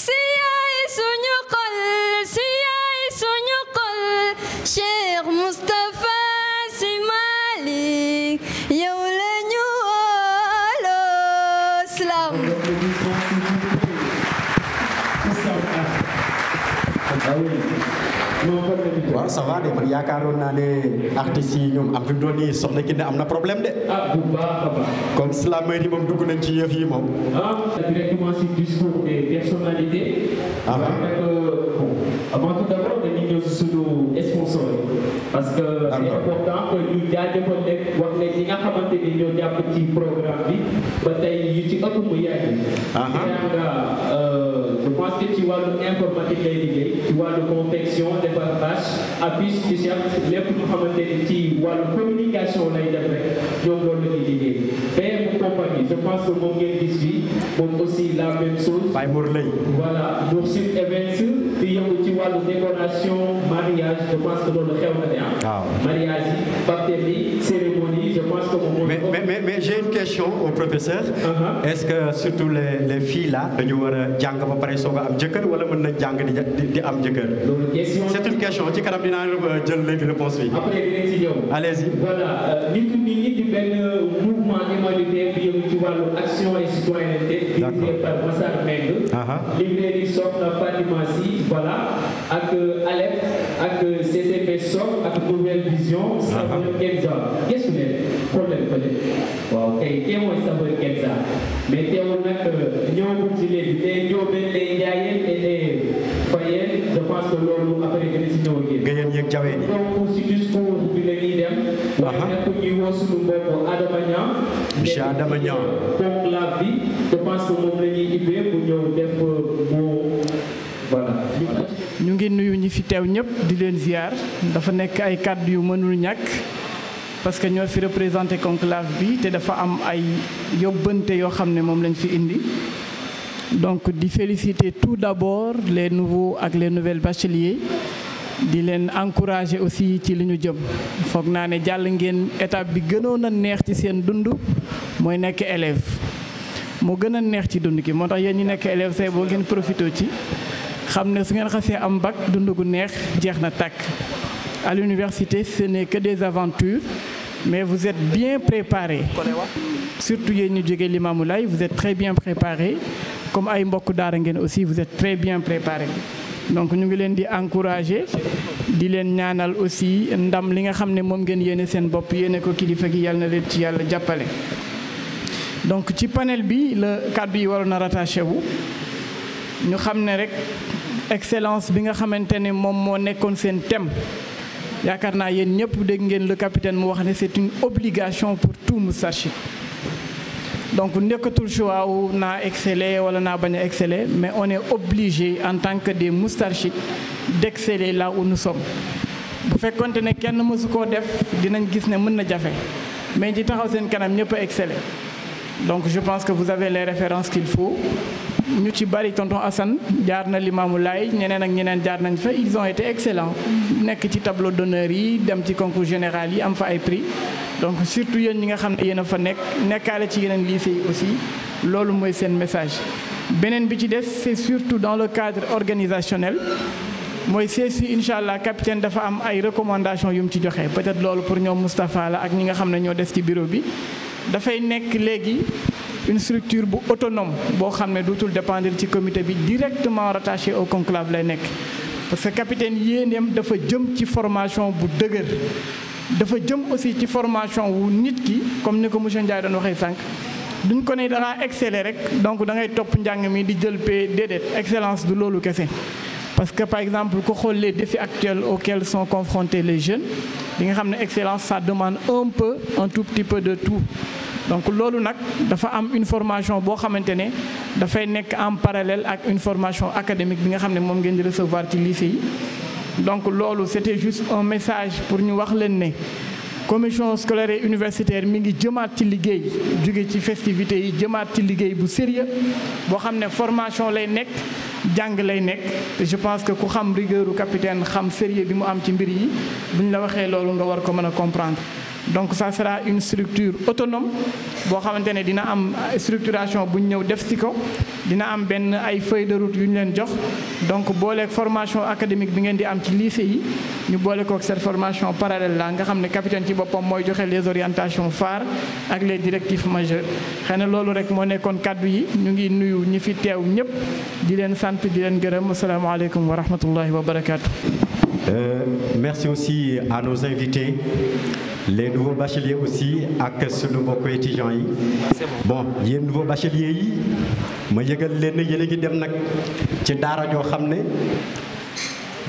si yaay suñu xol si yaay suñu xol Cheikh Moustapha si Malick yow la ñu wóolu salaam. waaw ça va de man yaakaaroon naa ne artistes yi ñoom am fi mu doon nii soxna Kiné am na problème de. bu baax a baax. comme slameur yi moom dugg nañ ci yëf yi moom. Directement sur le discours des personnalités. Avant tout d'abord dañuy ñëw si suñu sponsor yi parce que c'est important que ñu jaajëfal leen wax leen ñi nga xamante ni ñoo jàpp ci programme bi ba tey yu ci ëpp mu yàgg. Je pense que ci wàllu informatique lay liggéey ci wàllu confection defar bâche affiche t-shirt lépp lu xamante ni ci wàllu communication lay def rek ñoom loolu la ñuy liggéey. PM compagnie je pense que moom ngeen gis fii moom aussi la même chose. Baye Mour lay. Voilà Mourchid Events di yëngu ci wàllu décoration mariage je pense que loolu xew na de ah. mariage yi baptême cérémonie je pense que moom. mais j'ai une question au professeur. Est-ce que surtout les filles là dañu war a jàng ba pare soog a am jëkkër wala mën nañ jàng di am jëkkër. loolu question c'est une question ci kanam dinaa jël léegi réponse bi. après dinañ si ñëw. allez-y. voilà nit ñi di benn mouvement humanitaire bi yëngu ci wàllu action et citoyenneté. dirigé par Massar Mbengue. librairie Soxna Fatima Sy voilà ak Alep ak CCP Soc ak Nouvelle Vision. Saveur Kenza gëstu leen problème peut-être waaw kay kee mooy Saveur Kenza mais teewul nag ñëwagul ci léegi les Ndiobène les Ndiayène et les Fayène je pense que loolu après dina si ñëw ak yéen. Gëyeen yeeg jaween yi. donc si discours bi la ñuy dem. waaye nag ñuy woo suñu mbokk Adama Niang. monsieur Adama Niang. conclave bi je pense que moom la ñuy ubbee bu ñëw def moo voilà. ñu ngi nuyu ñi fi teew ñëpp di leen ziar dafa nekk ay kàddu yu mënul ñàkk parce que ñoo fi représenté conclave bi te dafa am ay yóbbante yoo xam ne moom lañ fi indi donc di féliciter tout d'abord les nouveaux ak les nouvelles bacheliers di leen encourager aussi ci li ñu jëm foog naa ne jàll ngeen étape bi gënoon a neex ci seen dund mooy nekk élève moo gën a neex ci dund ki moo tax yéen ñi nekk élève say boo ngeen profité ci xam ne su ngeen xasee am bac dund gu neex jeex na tàkk. À l'université ce n'est que des aventures mais vous êtes bien préparés surtout yéen ñu jógee Limamoulaye vous êtes très bien préparés comme ay mbokk daara ngeen aussi vous êtes très bien préparés donc ñu ngi leen di encourager di leen ñaanal aussi ndam li nga xam ne moom ngeen yéene seen bopp yéene ko kilifa gi yàlla na leen ci yàlla jàppale. donc ci panel bi la kàddu yi waroon a rattaché wu ñu xam ne rek excellence bi nga xamante ne moom moo nekkoon seen thème yaakaar naa yéen ñëpp dégg ngeen le capitaine mu wax ne c'est une obligation pour tout Moustarchid. donc nekkatul choix wu naa exceller wala naa bañ a exceller mais on est obligé en tant que des Moustarchides d'exceller là où nous sommes. bu fekkonte ne kenn mësu koo def dinañ gis ne mën na jafe mais di taxaw seen kanam ñëpp a exceller donc je pense que vous avez les références qu'il faut. ñu ci bari tonton Assane jaar na Limamou Laye ñeneen ak ñeneen jaar nañ fa ils ont été excellents nekk ci tableau d'honneur yi dem ci concours général yi am fa ay prix donc surtout yéen ñi nga xam ne yéen a fa nekkaale ci yeneen lycée yi aussi loolu mooy seen message. beneen bi ci des c'est surtout dans le cadre organisationnel mooy CSU incha allah capitaine dafa am ay recommandations yu mu ci joxe peut-être loolu pour ñoom Moustapha la ak ñi nga xam ne ñoo des ci bureau bi dafay nekk léegi. une structure bu autonome boo xam ne dootul dépendre ci comité bi directement rattaché au conclave lay nekk parce que capitaine yéeneem dafa jëm ci formation bu dëgër dafa jëm aussi ci formation wu nit ki comme ni ko monsieur Ndiaye doon waxee sànq duñ ko ne da ngaa exceller rek donc da ngay topp njàng mi di jël pay déedéet excellence du loolu kese parce que par exemple ku xool les défis actuels auxquels sont confrontés les jeunes di nga xam ne excellence ça demande un tout petit peu de tout. donc loolu nag dafa am une formation boo xamante ne dafay nekk en parallèle ak une formation académique bi nga xam ne moom ngeen di recevoir ci lycée yi donc loolu c'était juste un message pour ñu wax leen ne commission scolaire et universitaire mi ngi jëmaat ci liggéey jóge ci festivités yi jëmaat ci liggéey bu sérieux boo xam ne formation lay nekk jàng lay nekk te je pense que ku xam rigueur u capitaine xam sérieux bi mu am ci mbir yi buñ la waxee loolu nga war ko mën a comprendre. donc ça sera une structure autonome boo xamante ne dina am structuration bu ñu ñëw def ci ko dina am benn ay feuille de route yu ñu leen jox donc booleeg formation académique bi ngeen di am ci lycée yi ñu boole kook cette formation parallèle la nga xam ne capitaine ci boppam mooy joxe les orientations phares ak les directives majeures xëy na loolu rek moo nekkoon kàddu yi ñu ngi nuyu ñi fi teew ñëpp di leen sant di leen gërëm asalaamaaleykum wa rahmatullahi wa barakaatu. Merci aussi à nos invités, les nouveaux bacheliers aussi ak sunu mbokku étudiants yi. bon yéen nouveaux bacheliers yi ma yëgal leen ne yéen a ngi dem nag ci daara joo xam ne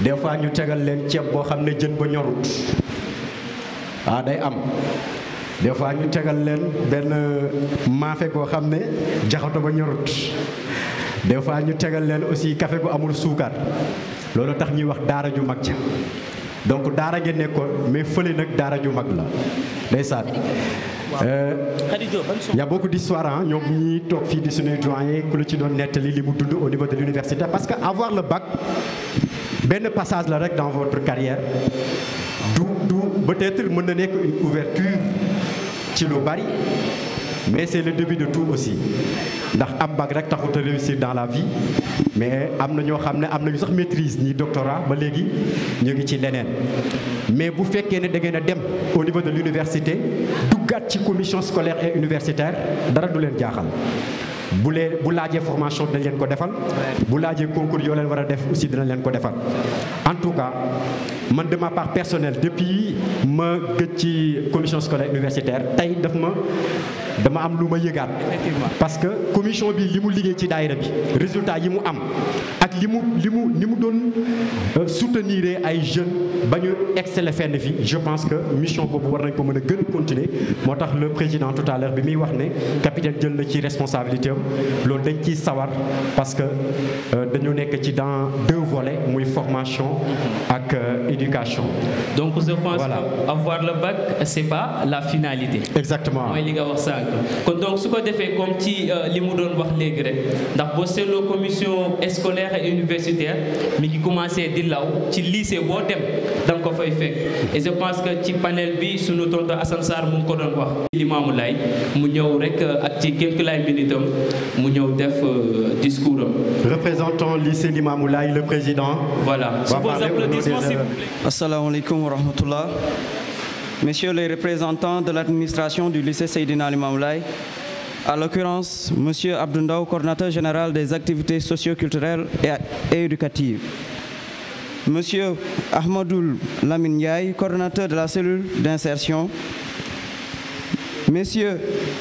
des fois ñu tegal leen ceeb boo xam ne jën ba ñorut day am des fois ñu tegal leen benn maafe goo xam ne jaxato ba ñorut des fois ñu tegal leen aussi café gu amul suukar. loolu tax ñuy wax daara ju mag ja donc daara ngeen nekkoon mais fële nag daara ju mag la ndeysaan. y a beaucoup d'histoire ñoom ñi toog fii di suñuy doyen ku la ci doon nettali li mu dund au niveau de l'université parce que avoir le bac benn passage la rek dans votre carrière du peut-être mën na nekk une ouverture ci lu bari mais c'est le début de tout aussi ndax am bac rek taxut a réussir dans la vie mais am na ñoo xam ne am nañu sax maîtrise ñi doctorat ba léegi ñu ngi ci leneen mais bu fekkee ne da ngeen a dem au niveau de l'université duggaat ci commission scolaire et universitaire dara du leen jaaxal bu laajee formation dinañ leen ko defal bu laajee concours yoo leen war a def aussi dinañ leen ko defal en tout cas man de ma part personnelle depuis ma gëj ci commission scolaire universitaire tey dama am lu ma yëgaat parce que commission bi li mu liggéey ci daayira bi résultat yi mu am ak li mu doon soutenir ay jeunes ba ñu exceller fenn fi je pense que mission boobu war nañ ko mën a gën a continuer moo tax le président tout à l'heure bi muy wax ne capitaine jël na ci responsabilité am loolu dañ ciy sawar parce que dañu nekk ci dans deux volets muy formation ak éducation. donc je pense voilà. que avoir le bac c'est pas la finalité. exactement mooy li nga wax sànq kon donc su ko defee comme ci li mu doon wax léegi rek ndax boo seetloo commission scolaire et universitaire mi ngi commencé di law ci lycée boo dem da nga ko fay fekk et je pense que ci panel bi sunu tonton Assane Sarr mu ngi ko doon wax. Limamou Laye mu ñëw rek ak ci quelques minutes am mu ñëw def discours am. représentant lycée Limamou Laye le président. voilà sous vos applaudissements s'il vous plaît. Assalamu alaikum wa rahmatullah. Messieurs les représentants de l'administration du lycée Seydina Limamou Laye, à l'occurrence Monsieur Abdou Ndaw, coordinateur général des activités socio-culturelles et éducatives, Monsieur Ahmadoul Lamine Ndiaye, coordonnateur de la cellule d'insertion,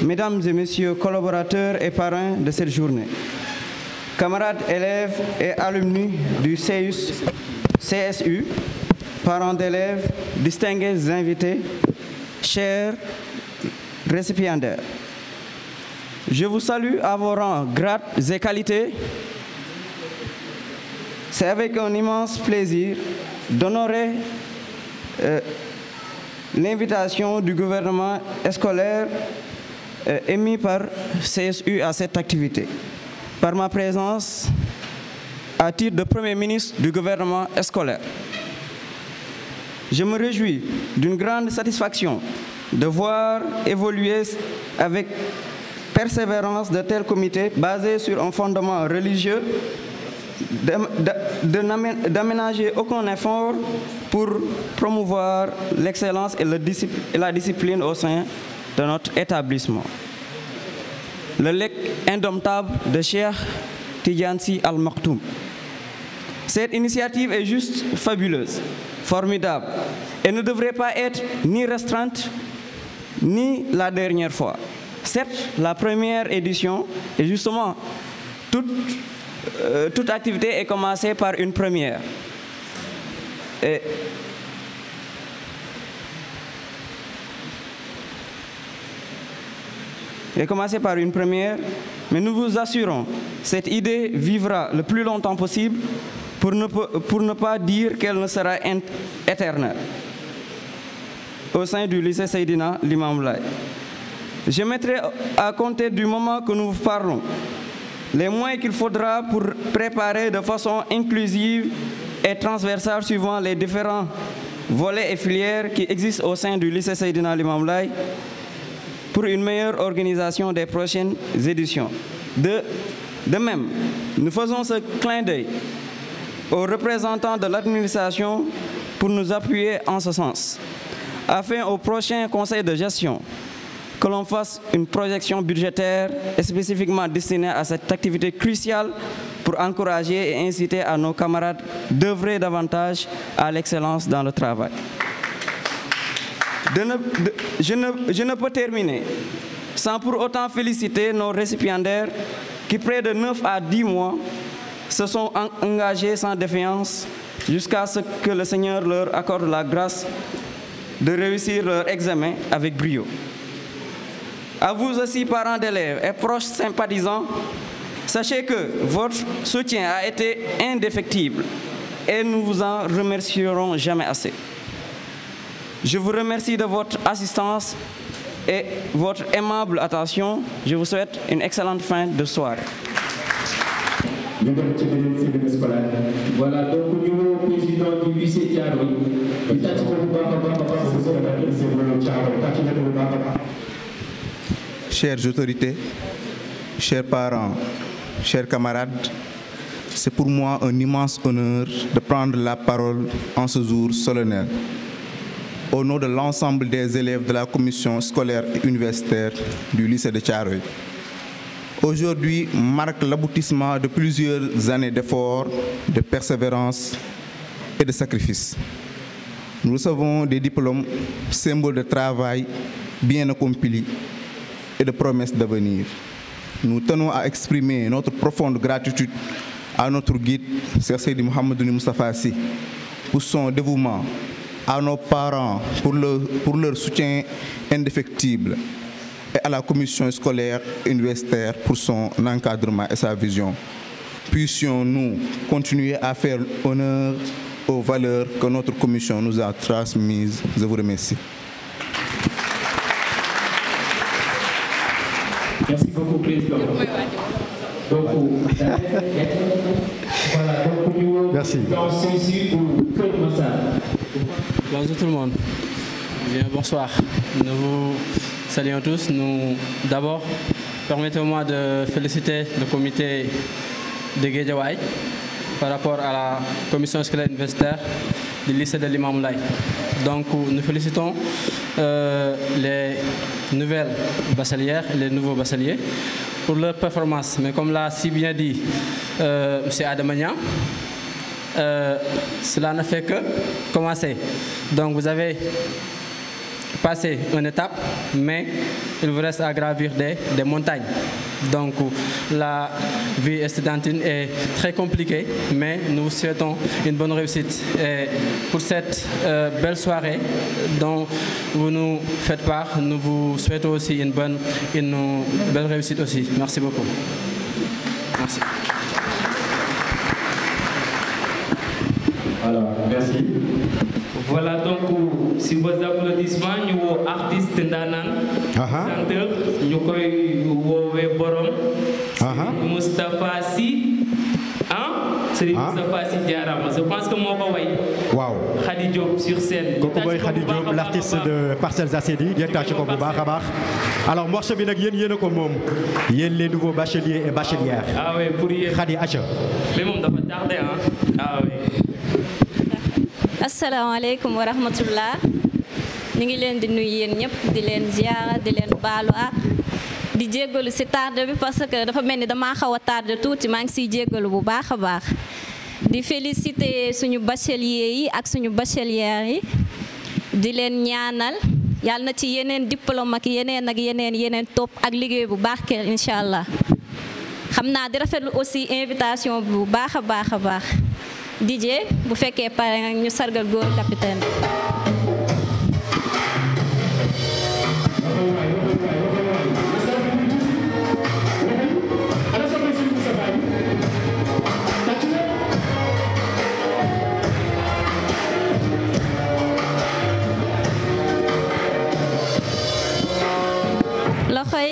Mesdames et Messieurs, collaborateurs et parrains de cette journée, camarades élèves et alumni du CSU, parents d'élèves, distingués invités, chers récipiendaires, je vous salue à vos rangs, grades et qualités. C'est avec un immense plaisir d'honorer l'invitation du gouvernement scolaire émise par CSU à cette activité. Par ma présence à titre de Premier ministre du gouvernement scolaire. Je me réjouis d'une grande satisfaction de voir évoluer avec persévérance de tels comités basés sur un fondement religieux, d'aménager aucun effort pour promouvoir l'excellence et la discipline au sein de notre établissement. Le legs indomptable de Cheikh Tidiane Sy Al Maktoum. Cette initiative est juste fabuleuse, formidable, et ne devrait pas être ni restreinte, ni la dernière fois. Certes, la première édition, et justement, toute activité est commencée par une première. Mais nous vous assurons, cette idée vivra le plus longtemps possible pour ne pas dire qu'elle ne sera éternelle au sein du lycée Seydina Limamou Laye. Je mettrai à compter du moment que nous vous parlons les moyens qu'il faudra pour préparer de façon inclusive et transversale suivant les différents volets et filières qui existent au sein du lycée Seydina Limamou Laye pour une meilleure organisation des prochaines éditions. De même, nous faisons ce clin d'œil aux représentants de l'administration pour nous appuyer en ce sens, afin au prochain conseil de gestion que l'on fasse une projection budgétaire spécifiquement destinée à cette activité cruciale pour encourager et inciter à nos camarades d'œuvrer davantage à l'excellence dans le travail. Je ne peux terminer sans pour autant féliciter nos récipiendaires qui, près de 9 à 10 mois, se sont engagés sans défiance jusqu'à ce que le Seigneur leur accorde la grâce de réussir leur examen avec brio. À vous aussi, parents d'élèves et proches sympathisants, sachez que votre soutien a été indéfectible et nous vous en remercierons jamais assez. Je vous remercie de votre assistance et votre aimable attention. Je vous souhaite une excellente fin de soirée. Voilà, donc nous, président du lycée Thiaroye. Chères autorités, chers parents, chers camarades, c'est pour moi un immense honneur de prendre la parole en ce jour solennel. Au nom de l'ensemble des élèves de la commission scolaire et universitaire du lycée de Thiaroye. Aujourd'hui marque l'aboutissement de plusieurs années d'efforts, de persévérance et de sacrifices. Nous recevons des diplômes, symboles de travail bien accomplis et de promesses d'avenir. Nous tenons à exprimer notre profonde gratitude à notre guide, Cheikh Seydi Mouhamadoul Moustapha Sy, pour son dévouement, à nos parents pour leur soutien indéfectible et à la commission scolaire et universitaire pour son encadrement et sa vision. Puissions-nous continuer à faire honneur aux valeurs que notre commission nous a transmises. Je vous remercie. Merci beaucoup, Président. Merci. Bonjour tout le monde. Bien, bonsoir. Nous vous saluons tous. D'abord, permettez-moi de féliciter le comité de Guédiawaye par rapport à la commission scolaire universitaire du lycée de Limamou Laye. Donc, nous félicitons les nouvelles bachelières et les nouveaux bacheliers pour leur performance. Mais comme l'a si bien dit M. Adamagnan, cela ne fait que commencer. Donc vous avez passé une étape, mais il vous reste à gravir des montagnes. Donc la vie estudiantine est très compliquée, mais nous souhaitons une bonne réussite. Et pour cette belle soirée dont vous nous faites part, nous vous souhaitons aussi une belle réussite aussi. Merci beaucoup. Merci. Alors, merci. Voilà donc si vos applaudissements ñu woo artiste ndaanaan chanteur ñu koy woowee borom Moustapha Sy Serigne Moustapha Sy Diarama. Je pense que moo ko way waaw Khady Diop sur scène. kooku mooy Khady Diop l'artiste de Parcelles Assainies ngeen tàcc ko bu baax a baax. Alors morceau bi nag yéen a ko moom yéen les nouveaux bacheliers et bachelières. Ah oui pour yéen Khady acha mais moom dafa tardé ah oui. asalaamaaleykum wa rahmatullah ñu ngi leen di nuyu yéen ñëpp di leen ziara di leen baalu di jéggalu ci tardé bi parce que dafa mel ni damaa xaw a tardé tuuti maa ngi ciy jéggalu bu baax a baax di féliciter suñu bacheliers yi ak suñu bachelières yi di leen ñaanal yàlla na ci yeneen diplôme ak yeneen topp ak liggéey bu baax keel incha allah xam naa di rafetlu aussi invitation bi bu baax a baax a baax DJ bu fekkee pare nga ñu sargal góor capitaine. loxoy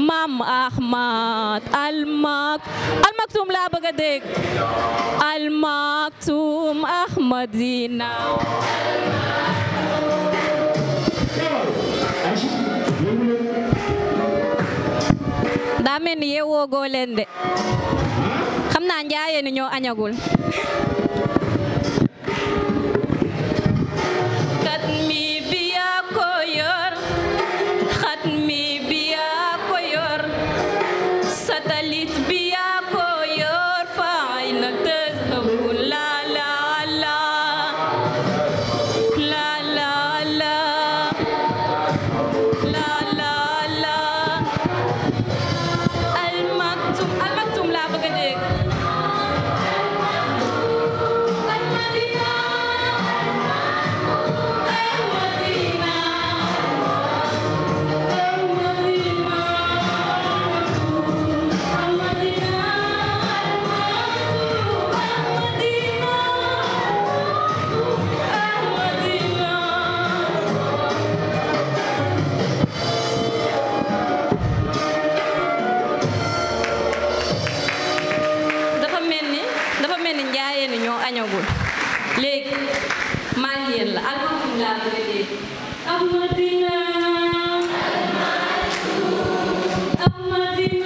Mam Ahmad Al Maktoum laa bëgg a dégg Al Maktoum Ahmadina daa mel ni yeewoo goo leen de xam naa njaayeen ni ñoo añagul kat mi bi yaa ko yor xat mi bi yaa ko yor satellite bi yaa ko yor fay na tëzëbu la la la la la la la la la al maktum laa bëgg a dégg dafa mel ni njaayeen ni ñoo añagul léegi maa ngi yéen la alhamdulilah bëgg a dégg Ahmadina Ahmadina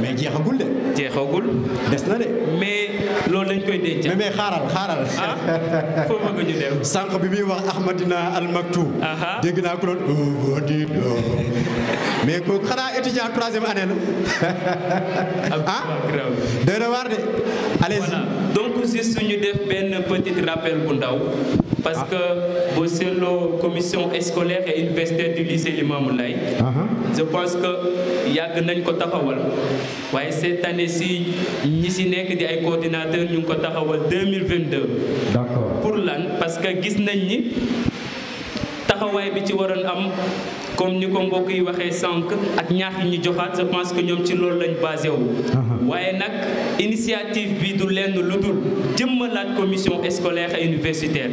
mais jeexagul de. jeexagul. des na de. mais loolu lañ koy denc. mais xaaral. ah foo bëgg ñu dem. sànq bi muy wax Ahmadina Al Maktoum. dégg naa ko doon mais kooku xanaa étudiant troisième année la. ah doy na waar de. allez-y. donc juste ñu def benn petit rappel bu ndaw. parce que boo seetloo commission scolaire et universitaire du lycée Limamoulaye. je pense que yàgg nañ ko taxawal. waaye cette année ci ñi ci nekk di ay coordinateurs ñu ngi ko taxawal 2022. d'accord pour lan parce que gis nañ ni taxawaay bi ci waroon am comme ni ko mbokk yi waxee sànq ak ñaax yi ñu joxaat je pense que ñoom ci loolu lañ basé wu. waaye nag initiative bi du lenn lu dul jëmmalaat commission scolaire et universitaire.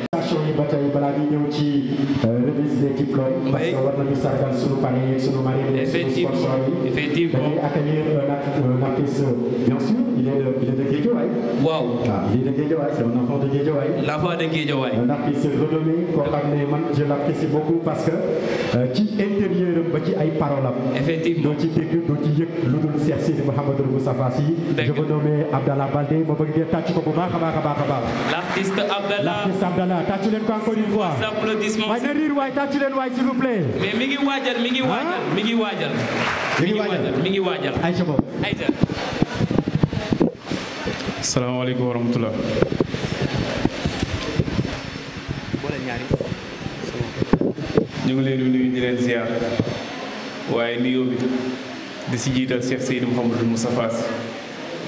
yi ba tey balaa ñu ñëw ci remise des diplômes. parce que war nañu sargal sunu parrain ak sunu marraine. effectivement dañuy accueillir un artiste bien sûr il est de Guédiawaye. waaw il est de Guédiawaye c'est un enfant de Guédiawaye. l'enfant de Guédiawaye. un artiste renommé koo xam ne man je l'apprécie beaucoup parce que ci intérieur ba ci ay paroles am. effectivement doo ci dégg doo ci yëg lu dul Cheikh Sidi Mouhamadou Moustapha Sy. je veux nommer Abdallah Baldé ma bëgg ngeen tàcc ko bu baax a baax a baax a baax. l'artiste Abdallah. tàcc leen ko encore une fois. applaudissements. waaye na riir waay tàcc leen waay s'il vous plaît. mais mi ngi waajal. Aïcha boobu. Aïcha. asalaamaaleykum wa rahmatulah. ñu ngi leen di nuyu di leen ziar waaye nuyoo bi di si jiital Cheikh Seydou Mouhamadou Moustapha Sy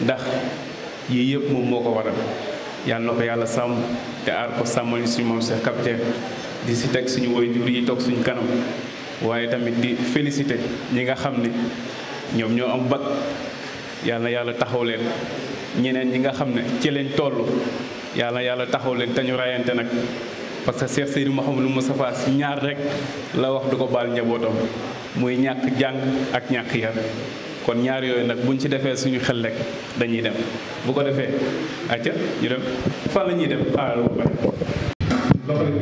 ndax yii yëpp moom moo ko waral yàlla na ko yàlla sàmm te aar ko sàmmal ñu suñu moom Cheikh capitaine di si teg suñu waajur yi toog suñu kanam waaye tamit di félicité ñi nga xam ne ñoom ñoo am bac yàlla na yàlla taxaw leen ñeneen ñi nga xam ne ci lañ toll yàlla na yàlla taxaw leen te ñu rayante nag parce que Cheikh Seydou Mouhamadou Moustapha Sy ñaar rek la wax du ko baal njabootam muy ñàkk jàng ak ñàkk yar kon ñaar yooyu nag buñ ci defee suñu xel rek dañuy dem bu ko defee acca ñu dem fan la ñuy dem xaaral ba pare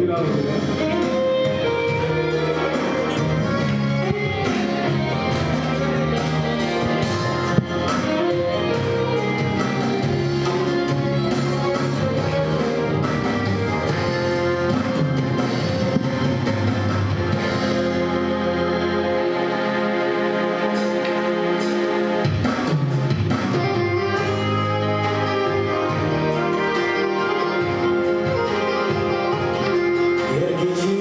Get you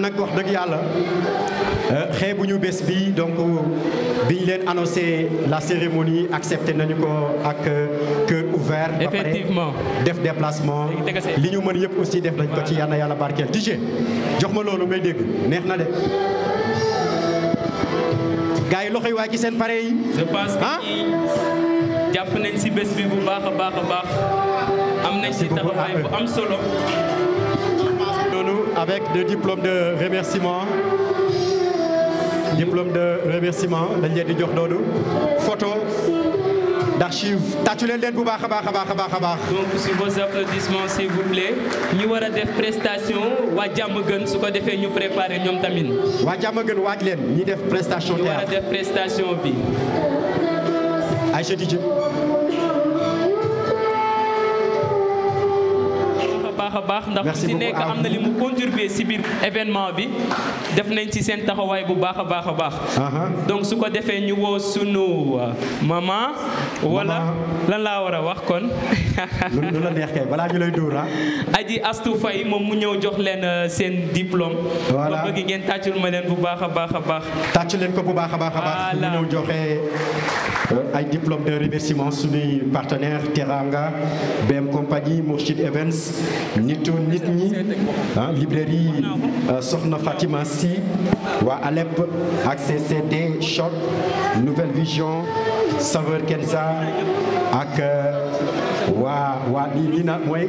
ñoom nag wax dëgg yàlla xeebuñu bés bi donc biñ leen annoncé la cérémonie accepté nañu ko ak cœur ouvert. Effectivement. Def déplacement li ñu mën yëpp aussi def nañ ko ci yàlla yàlla barkeel DJ jox ma loolu may dégg neex na de. gars yi loxo yi waay ci seen pare yi. je pense que jàpp nañ si bés bi bu baax a baax a baax am nañ si taxawaay bu am solo. Avec des diplômes de remerciement. Diplôme de remerciement dañ leen di jox loolu photo d'archive tàccu leen bu baax a baax a baax a baax a baax. donc sur vos applaudissements s'il vous plaît ñu war a def prestation waa jàmm gën su ko defee ñu préparer ñoom tamit. waa jàmm gën waaj leen ñi def prestation ñu war a def prestation bi. Aïcha DJ. baax a baax ndax si nekk am na li mu contribuer si biir événement bi def nañ ci seen taxawaay bu baax a baax a baax. donc su ko defee ñu woo sunu maman. wala lan laa war a wax kon. lu la neex kay balaa ñu lay dóor Aji Astou Faye moom mu ñëw jox leen seen diplôme. voilà ma bëgg ngeen tàccul ma leen bu baax a baax a baax. tàccu leen ko bu baax a baax a baax. mu ñëw joxe ay diplôme de remerciement suñuy partenaire Teranga BM Compagnie Mourchid Events nitu nit ñi librairie Soxna Fatima Sy waa Alep ak CCD Shop Nouvelle Vision Saveur Kenza ak waa li na mooy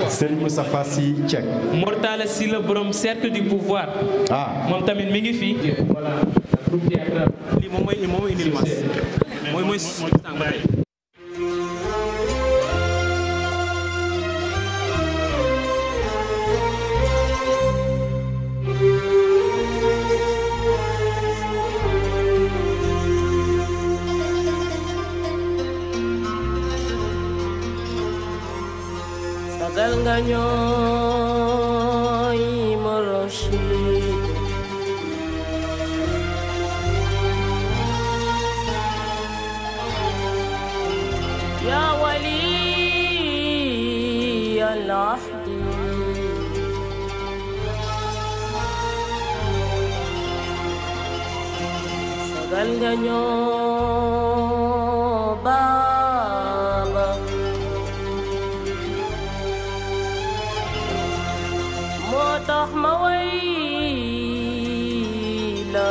Serigne Moustapha Sy Cek Mortala Sy la borom cercle du pouvoir moom tamit mi ngi fi voilà lii moom mooy indil mas mooy sagal nga ñooy moroshid ya wali al-ahd sagal nga ñoo baba moo tax ma way la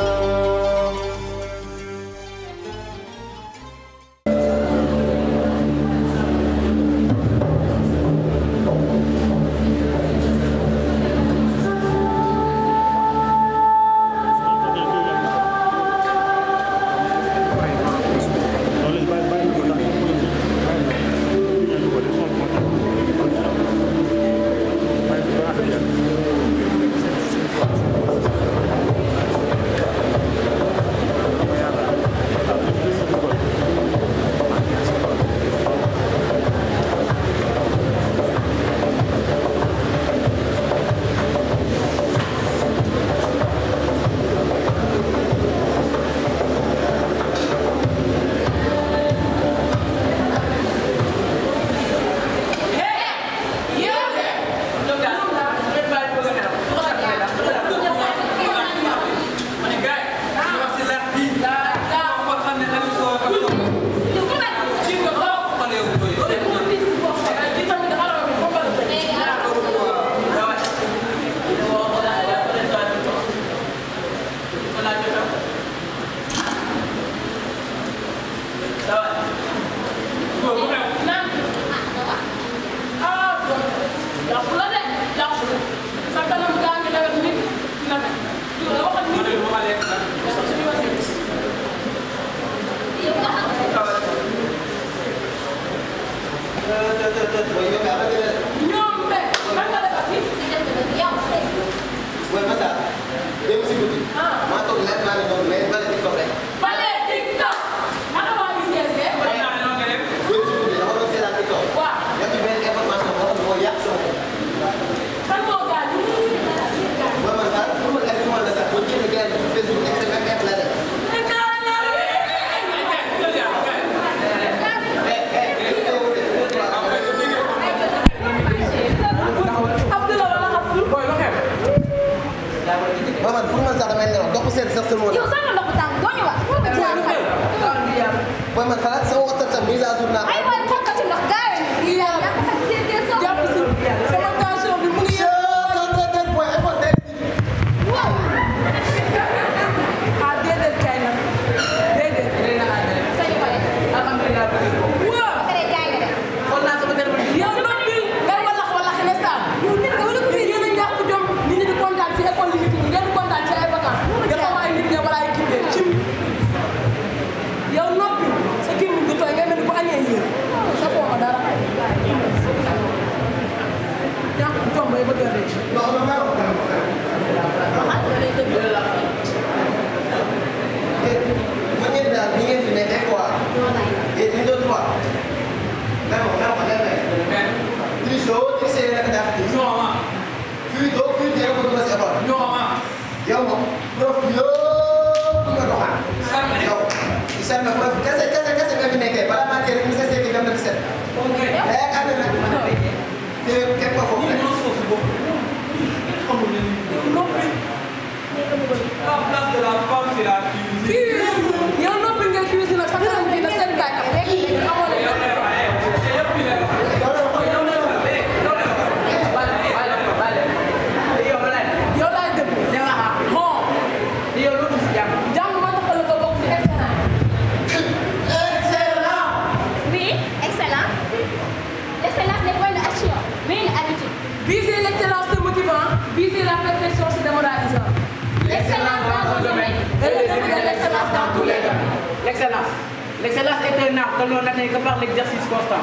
L'excellence est un art que l'on n'atteint que par l'exercice constant.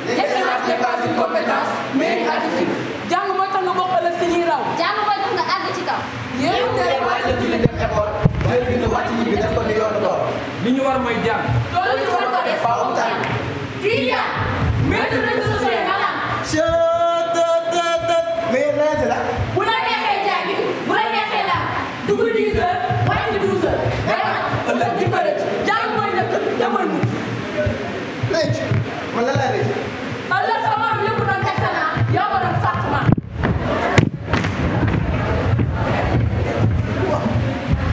L'excellence n'est pas une compétence, mais une attitude. Jàng mooy tax nga bokk ëllëg si ñuy raw. Jàng mooy tax nga àgg ci kaw. yéen tey waaye la julli dem école. jël bi ñu wàcc ñi bi def ko ni yoonu tool. li ñu war mooy jàng. loolu ñu war ko def faaw tànn. kii ya. maître de société maanaam. mais rajo la. bu la neexee jàngi bu la neexee la. dugg 10 heures wàcc 12 heures. ëllëg di ko rëcc. jàng mooy nëkk demal mu. rëcc man la laa rëcc. ëllëg sama am yëpp doon excellent yow ma doon Fatma.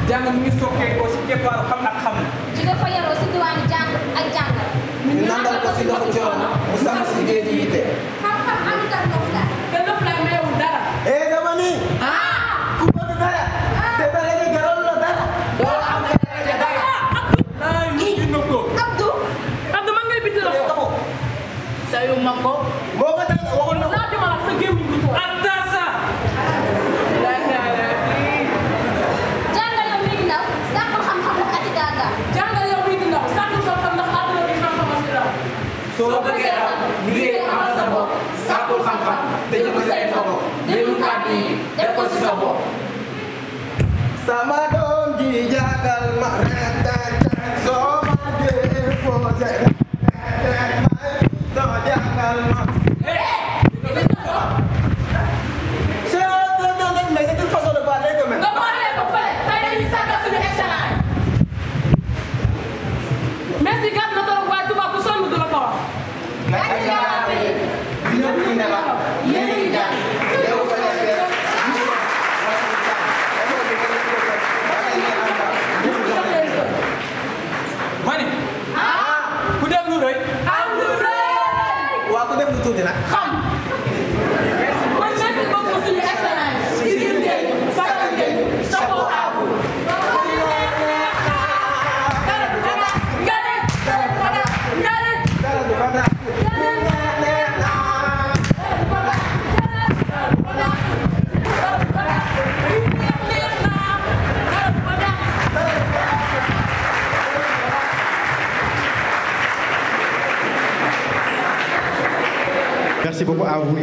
jàng mi ngi sokkee ko si keppaaru xam ak xam. ci dafa yaroo si diwaanu jàng ak jàngal. ñu nandal ko si ndoxu coono mu sàmm si géej gi yitte. xam-xam am itam ndox la. te ndox la mayewul dara. dama ni. ku bëgg dara. te dara ñu garal la dara. doo am dara dara. Abdou. Abdou man ngay bitti la ko. sayu ma ko. boo ko def waxul na ko. laa dima la sa gémmiñ bi ko. Atasa. jàngal yow mii di ndaw sàkku xam-xam ndax ati daaga. jàngal yow mii di ndaw sàkku xam-xam ndax àdduna bi xam-xam si ndaw. soo bëggee am liggéey amal sa bopp sàkkul xam-xam te ñu ko say sa bopp. déglu kàddu yi def ko si sa bopp. sama doom ji jàngal ma rek soo ma déposé doo jàngal ma. mais c'est une façon de parler quand même. nga parler ko fële tey dañuy sàggal suñu excellence. merci gàtt na trop waaye tubaab bu sonn du la ko wax. mani ku def lu rëy am lu rëy waa ku def lu tuuti nag xam kon merci beaucoup suñu excellence Sigil Gueye Fatou Gueye chapeau à vous Merci beaucoup à vous.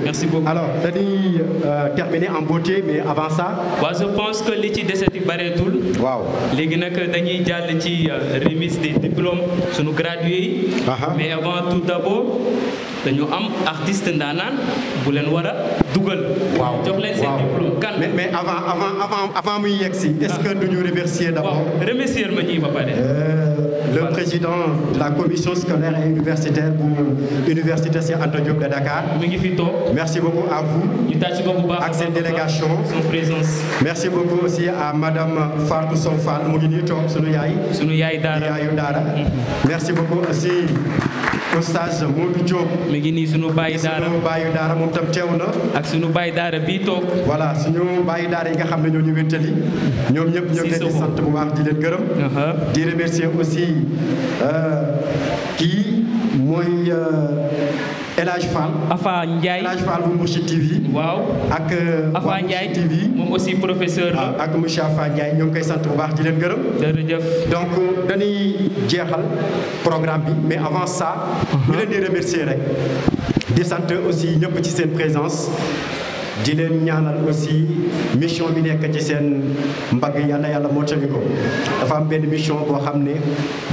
Merci beaucoup. Alors, dañuy terminer en beauté, mais avant ça. waaw je pense que li ci deseti bareetul. waaw léegi nag dañuy jàll ci remise des diplômes sunu gradués yi. mais avant tout d'abord dañu am artiste ndaanaan bu leen war a dugal. waaw jox leen seen diplôme kan. mais avant muy yegg si. est-ce que duñu remercier d'abord. remercier ma ñuy ba pare. le président de la commission scolaire et universitaire pour l'université Cheikh Anta Diop de Dakar. mi ngi fi toog. merci beaucoup à vous. ñu tàcc ko bu baax ak seen délégation. son présence. merci beaucoup aussi à madame Fatou Sow Fall mu ngi nii toog sunu yaay. sunu yaay daara yaayu daara. merci beaucoup aussi oustaz Modou Diop. mi ngi nii sunu baayu daara sunu baayu daara moom tam teew na. ak sunu baayu daara bii toog. voilà suñu baayu daara yi nga xam ne ñoo ñu wéttali. ñoom ñëpp ñoo ngi leen di sant bu baax di leen gërëm. di remercier aussi kii mooy El Hadj Fall. Afa Ndiaye El Hadj Fall bu Mourchid TV. waaw ak Afa Ndiaye TV moom aussi professeur la. ak monsieur Afa Ndiaye ñoo ngi koy sant bu baax di leen gërëm. jërëjëf. donc dañuy jeexal programme bi mais avant ça. ñu leen di remercier rek. di sant aussi ñëpp ci seen présence. di leen ñaanal aussi mission bi nekk ci seen mbagg yàlla yàlla moo tënk ko dafa am benn mission boo xam ne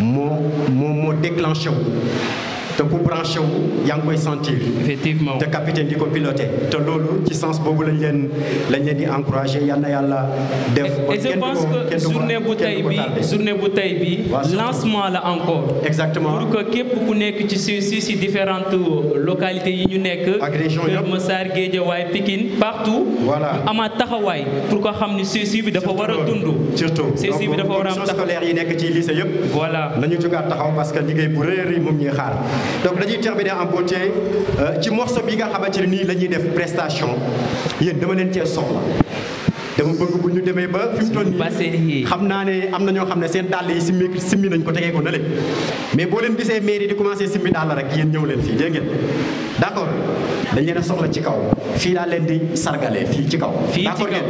moo déclenché wu te bu branché wu yaa ngi koy sentir. effectivement te capitaine di ko piloté te loolu ci sens boobu lañ leen di encouragé yal na yàlla def. et je pense que journée bu tey bi lancement la encore. exactement pour que képp ku nekk ci différentes localités yi ñu nekk. ak région yëpp Kër Massar Guédiawaye Pikine partout. voilà ñu amaat taxawaay pour ko xam ni CSU bi dafa war a dund. surtout CSU bi dafa war a am scolaire yi nekk ci lycée yëpp. voilà nañu jógaat taxaw parce que liggéey bu rëy a moom ñuy xaar. donc dañuy terminer en beauté ci morceau bi nga xamante ne nii la ñuy def prestation yéen dama leen cee soxla dama bëgg bu ñu demee ba fi mu toll nii xam naa ne am na ñoo xam ne seen dàll yi simmi nañ ko tegee ko nële mais boo leen gisee mairie di commencé simmi dàll rek yéen ñëw leen fii dégg ngeen d'accord dañ leen a soxla ci kaw fii laa leen di sargalee fii ci kaw. d'accord ngeen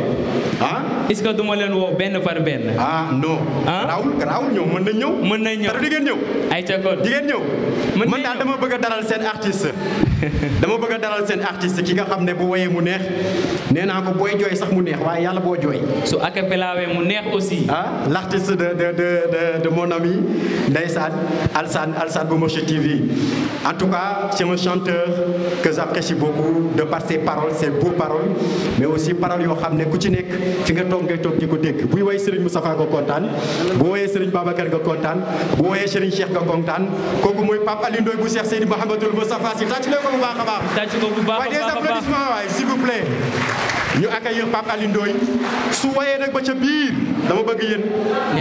ah. est-ce que duma leen woo benn par benn. ah non. garaawul ñëw mën nañ ñëw. mën nañ ñëw te di ngeen ñëw. ay ca kon di ngeen ñëw. man daal dama bëgg a dalal seen artiste. dama bëgg a dalal seen artiste ki nga xam ne bu woyee mu neex nee naa ko booy jooy sax mu neex waaye yàlla boo jooy. su acapellawee mu neex aussi. ah l'artiste de mon ami ndeysaan Alsane bu Mourchid TV. en tout cas c'est un chanteur que j'apprécie beaucoup de par ses paroles ses beaux paroles mais aussi paroles yoo xam ne ku ci nekk fi nga toog ngay toog di ko dégg buy woy Serigne Moustapha nga kontaan bu woyee Serigne Babacar nga kontaan bu woyee Serigne Cheikh nga kontaan kooku mooy Pape Aliou Ndoye bu Cheikh Seydi Mouhamadoul Moustapha Sy tàcc leen ko bu baax a baax. tàcc ko bu baax a baax waaye des applaudissements waay s'il vous plaît. ñu accueillir Pape Aliou Ndoye su woyee nag ba ca biir dama bëgg yéen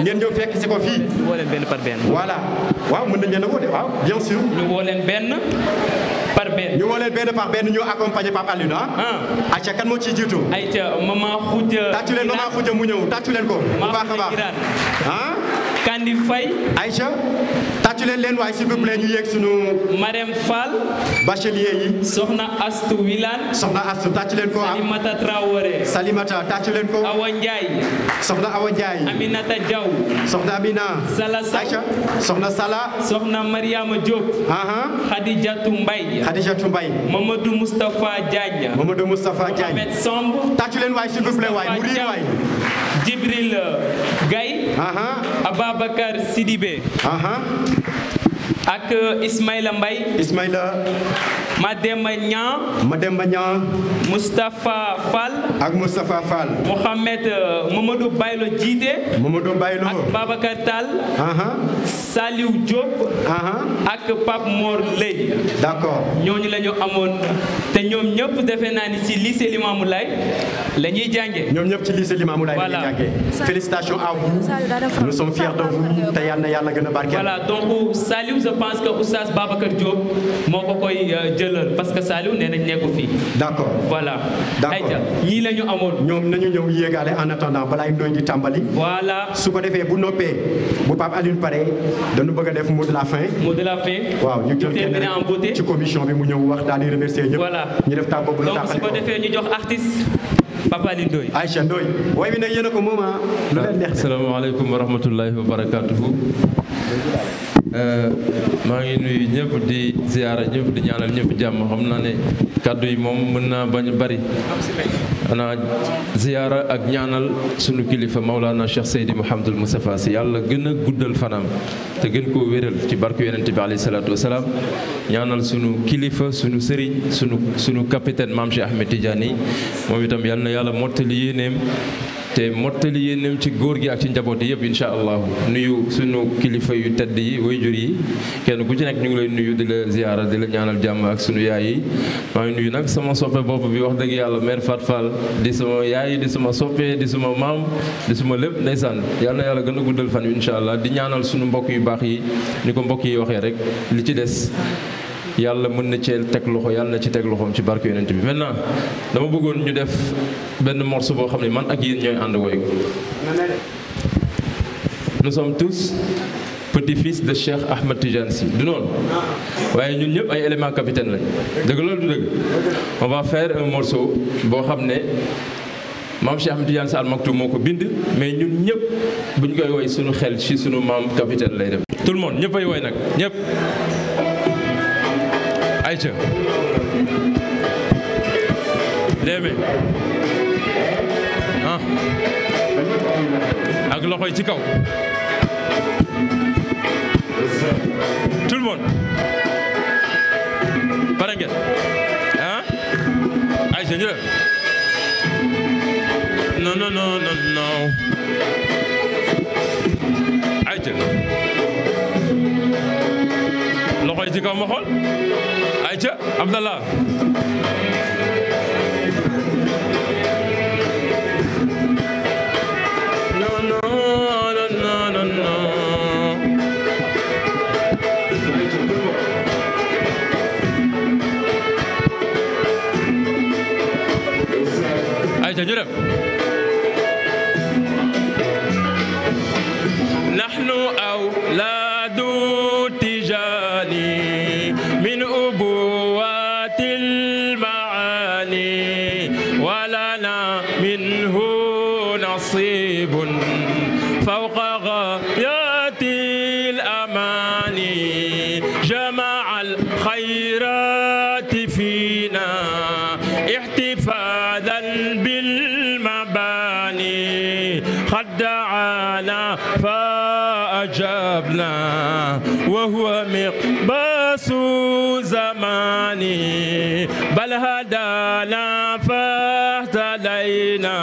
ngeen ñëw fekk si ko fii. ñu woo leen benn par benn. voilà waaw mën nañ leen a woote waaw bien sûr. ñu woo leen benn par benn. ñu woo leen benn par benn ñu accompagner Pape Aliou ah. ayca kan moo ciy jiitu. ayca maman Khoudia. tàccu leen maman Khoudia mu ñëw tàccu leen ko. bu baax a baax ah. Kandi Faye. Aïcha tàccu leen waay s'il vous plaît ñu yéeg sunu. Marème Fall. bachelier yi. Soxna Astou Wilane. Soxna Astou tàccu leen ko. Salimata Traoré. Salimata tàccu leen ko. Awa Ndiaye. Soxna Awa Ndiaye. Aminata Diaw. Soxna Amina. Sala Sow. Aïcha soxna Sala. Soxna Mariama Diop. Khadijatou Mbaye. Khadijatou Mbaye. Mamadou Moustapha Diagne. Mamadou Moustapha Diagne. Mohamed Samb. tàccu leen waay s'il vous plaît waay mu riir waay. Djibril Gaye. Ababacar Sidibé. ak Ismaïla Mbaye. Ismaïla. Mademba Niang. Moustapha Fall. ak Moustapha Fall. Mohamed Mamadou Baylo Djité. Mamadou Baylo. ak Babacar Tall. Saliou Diop. ak Pape Mor Leye. d'accord. ñooñu la ñu amoon te ñoom ñëpp defe naa ni ci lycée Limamoulaye la ñuy jàngee. ñoom ñëpp ci lycée Limamoulaye la ñuy jàngee. félicitations à vous. nous sommes fiers de vous te yal na yàlla gën a barkeel. voilà donc Saliou je pense que Oustaz Babacar Diop moo ko koy jëlal parce que Saliou nee nañ nekku fii. d'accord voilà. d'accord ñii la ñu amoon. ñoom nañu ñëw yéegaale en attendant balaa Ndoye di tàmbali. voilà su ko defee bu noppee bu Pape Aliou pare dañu bëgg a def mot de la fin. mot de la fin. waaw ñu jël kenn en beauté ci commission bi mu ñëw wax daal di remercier ñëpp. voilà ñu def temps boobu la donc su ko defee ñu jox artiste Pape Aliou Ndoye. Aïcha Ndoye way bi nag yéen a ko moom lu leen neex. asalaamaaleykum wa rahmatullahi wa barakatuhu. maa ngi nuyu ñëpp di ziyaara ñëpp di ñaanal ñëpp jàmm xam naa ne kàddu yi moom mën naa bañ a bari xanaa ziyaara ak ñaanal sunu kilifa Maulana Cheikh Seydi Mouhamadoul Moustapha Sy yàlla gën a guddal fanam te gën koo wéral ci barke yonente bi alayhi salaatu wasalaam ñaanal sunu kilifa sunu sëriñ sunu capitaine Mame Cheikh Ahmed Tidiane moom itam yal na yàlla mottali yéeneem te mottali yéeneem ci góor gi ak ci njaboot yi yëpp incha allahu nuyu sunu kilifa yu tedd yi wayjur yi kenn ku ci nekk ñu ngi lay nuyu di la ziyaara di la ñaanal jàmm ak sunu yaay yi maa ngi nuyu nag sama soppe bopp bi wax dëgg yàlla mère Fat Fall di sama yaay di sama soppe di sama maam di sama lépp ndeysaan yal na yàlla gën a guddal fan wi incha allah di ñaanal sunu mbokk yu baax yi ni ko mbokk yi waxee rek li ci des yàlla mën na cee teg loxo yàlla na ci teg loxoom ci barke yonent bi maintenant dama bëggoon ñu def benn morceau boo xam ne man ak yéen ñooy ànd woy nous sommes tous petit-fils de Cheikh Ahmed Tidiane Sy du noonu waaye ñun ñëpp ay éléments capitaine lañ dëgg loolu du dëgg on va faire un morceau boo xam ne maam Cheikh Ahmed Tidiane Sy Al Maktoum moo ko bind mais ñun ñëpp bu ñu koy woy suñu xel ci suñu maam capitaine lay dem tout le monde ñëpp ay woy nag ñëpp ayca léeme ah ak loxo yi ci kaw tout le monde pare ngeen ah ayca ñu def non non non non non ayca loxo yi ci kaw ma xool ayca Abdallah non non non non non ayca ñu dem نحن أولاد تجاني من أبوات المعاني ولنا منه نصيب فوق غايات الأماني جمع الخيرات فينا احتفاظا بالمباني قد دعانا فأجبنا وهو مقباس زماني بل هدانا فاهتدينا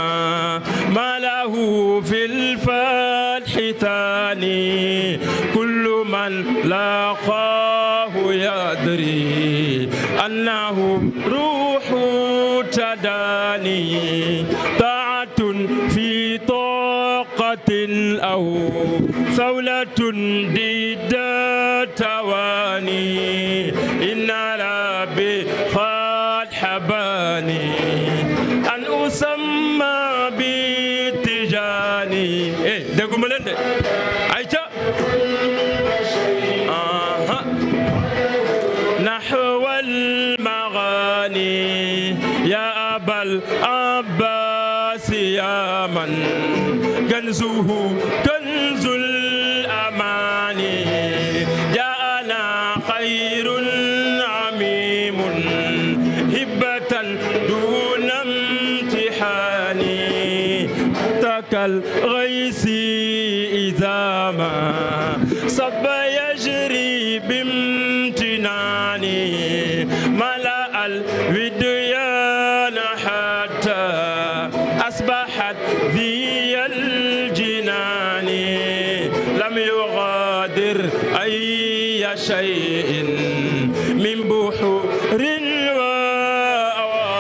ما له في الفتح ثاني كل من لاقاه يدري أنه روح تداني طاعة في طاقة أو ثولة ضد تواني إن ربي قد حباني أن أسمى بتجاني إيه دقوا ملند عايشة نحو المغاني يا أبا العباس يا من كنزه كنز الأماني جاءنا خير عميم هبة دون امتحان كالغيث إذا ما صب يجري بامتنان ملأ الوديان حتى أصبحت ذي الجنان لم يغادر أي شيء من بحور وأواني.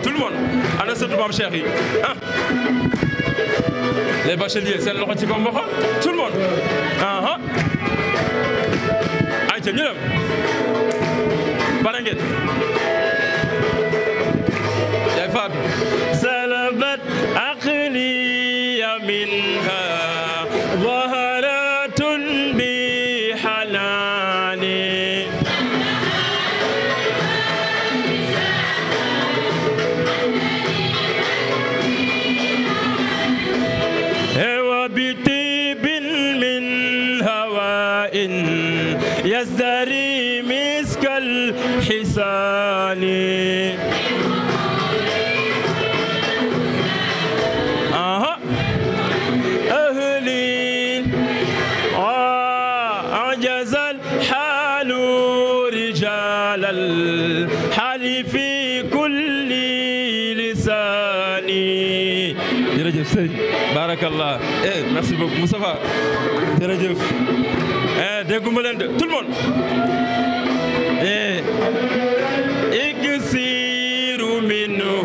Tout le monde, ana sëtu Maam Cheikh yi ah les bacheliers seen loxo ci kaw ma xool tout le monde ah ay ca ñu dem pare ngeen yaay faatu salabat aqli minha zaharatun bi hanani يزدري مسك الحسان أهلي عجز الحال رجال الحال في كل لسان. jërëjëf sëñ barakallah merci beaucoup Moustapha jërëjëf dégguma leen de tout le monde iksiru minhu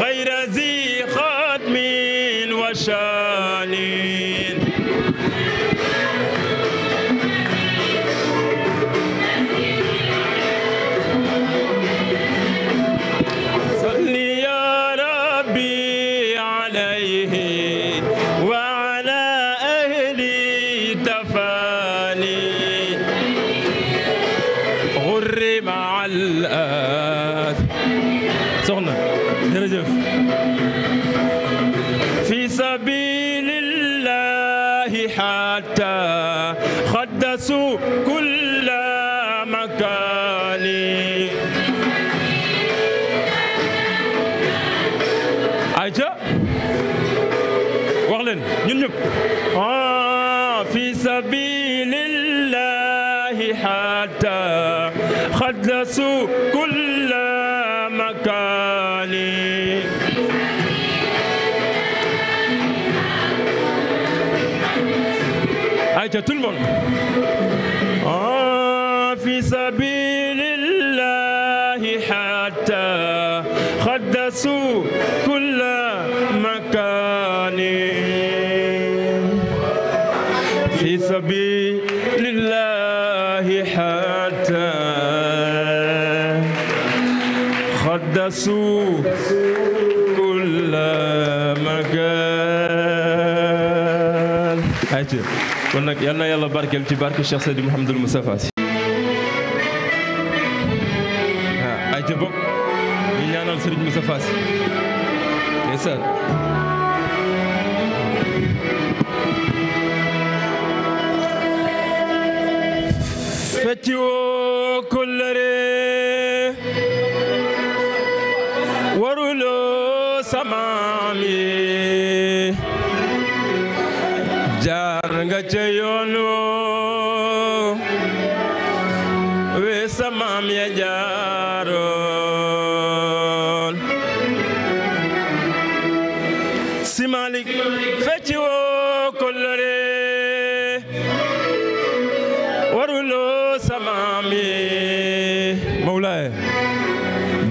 ghayra zi khatmin wa shanin salli ya rabbi alayhi wa الغر مع الآث soxna jërëjëf في سبيل الله حتى قدسوا كل مكان ayca wax leen ñun ñëpp في سبيل الله حتى قدسوا كل مكان ayca tout le monde في سبيل الله حتى قدسوا كل مكان في سبيل الله حتى قدسوا كل مكان ayca kon nag yal na yàlla barkeel ci barke Cheikh Seydi Mouhamadul Moustapha Sy waaw ayca bokk ñu ñaanal Serigne Moustapha Sy ndeysaan fecci woo kóllëre waruloo samaam yi jaar nga ca yoon woo we samaam ya jaaroon Si Malik fecci woo kóllëre waruloo samaam yi Mawlaay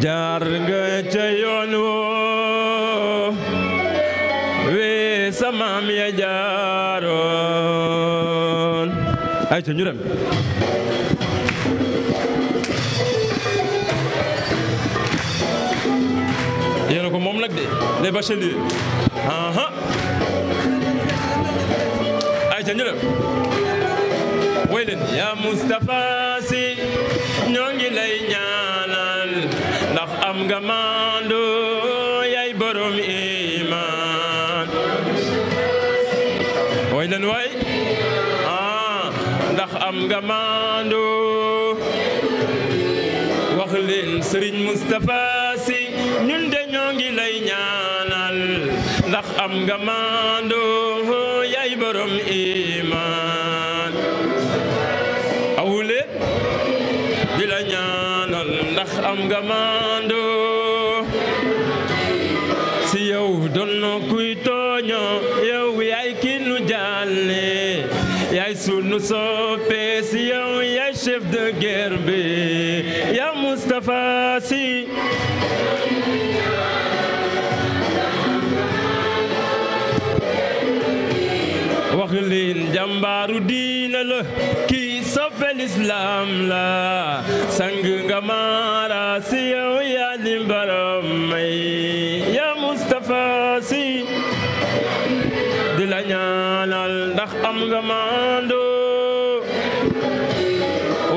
jaar nga ca yoon woo we samaam ya jaaroon ayca ñu dem yéena ko moom nag de les bacheliers aha ayca ñu dem way leen yaa Moustapha Sy ñoo ngi lay ñaanal ndax am nga maandu yaay borom iman way leen waay ndax am nga maandu wax leen Serigne Moustapha Sy ñun de ñoo ngi lay ñaanal ndax am nga maandu yaay borom iman awule di la ñaanal ndax am nga maandu si yow doon na kuy tooño yow yaay ki nu jàlle yaay sunu soppe si yow yaay chef de guerre bi ya Moustapha Sy wax leen jàmbaaru diina la kii soppe l'islam la sang nga mara si yow yaa di mbaram may ya Moustapha Sy di la ñaanal ndax am nga mando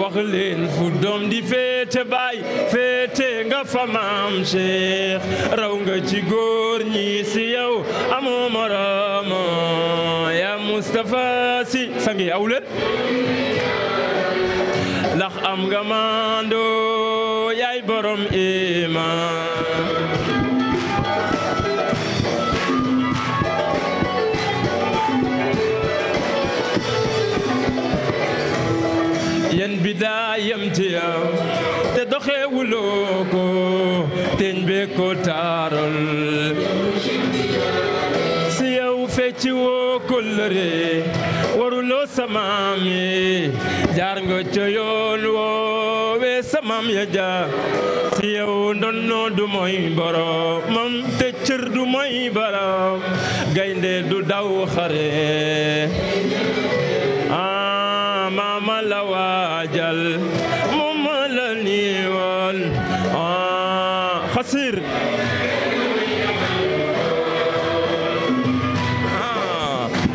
wax leen fu doom di féete baay féete nga fa maam Cheikh raw nga ci góor ñi si yow amoo morom ya Moustapha Sy sangi awlen ndax am nga mando yaay borom iman yen bidaa yem ci yow te doxewuloo ko teñ be ko taaral si yow fecci woo kóllëre waruloo samaam yi jaar nga ca yoon woowe samaam ya jaar si yow ndonno du mooy boromam te cër du mooy borom gaynde du daw xare mama la waajal moom la niiwal xasir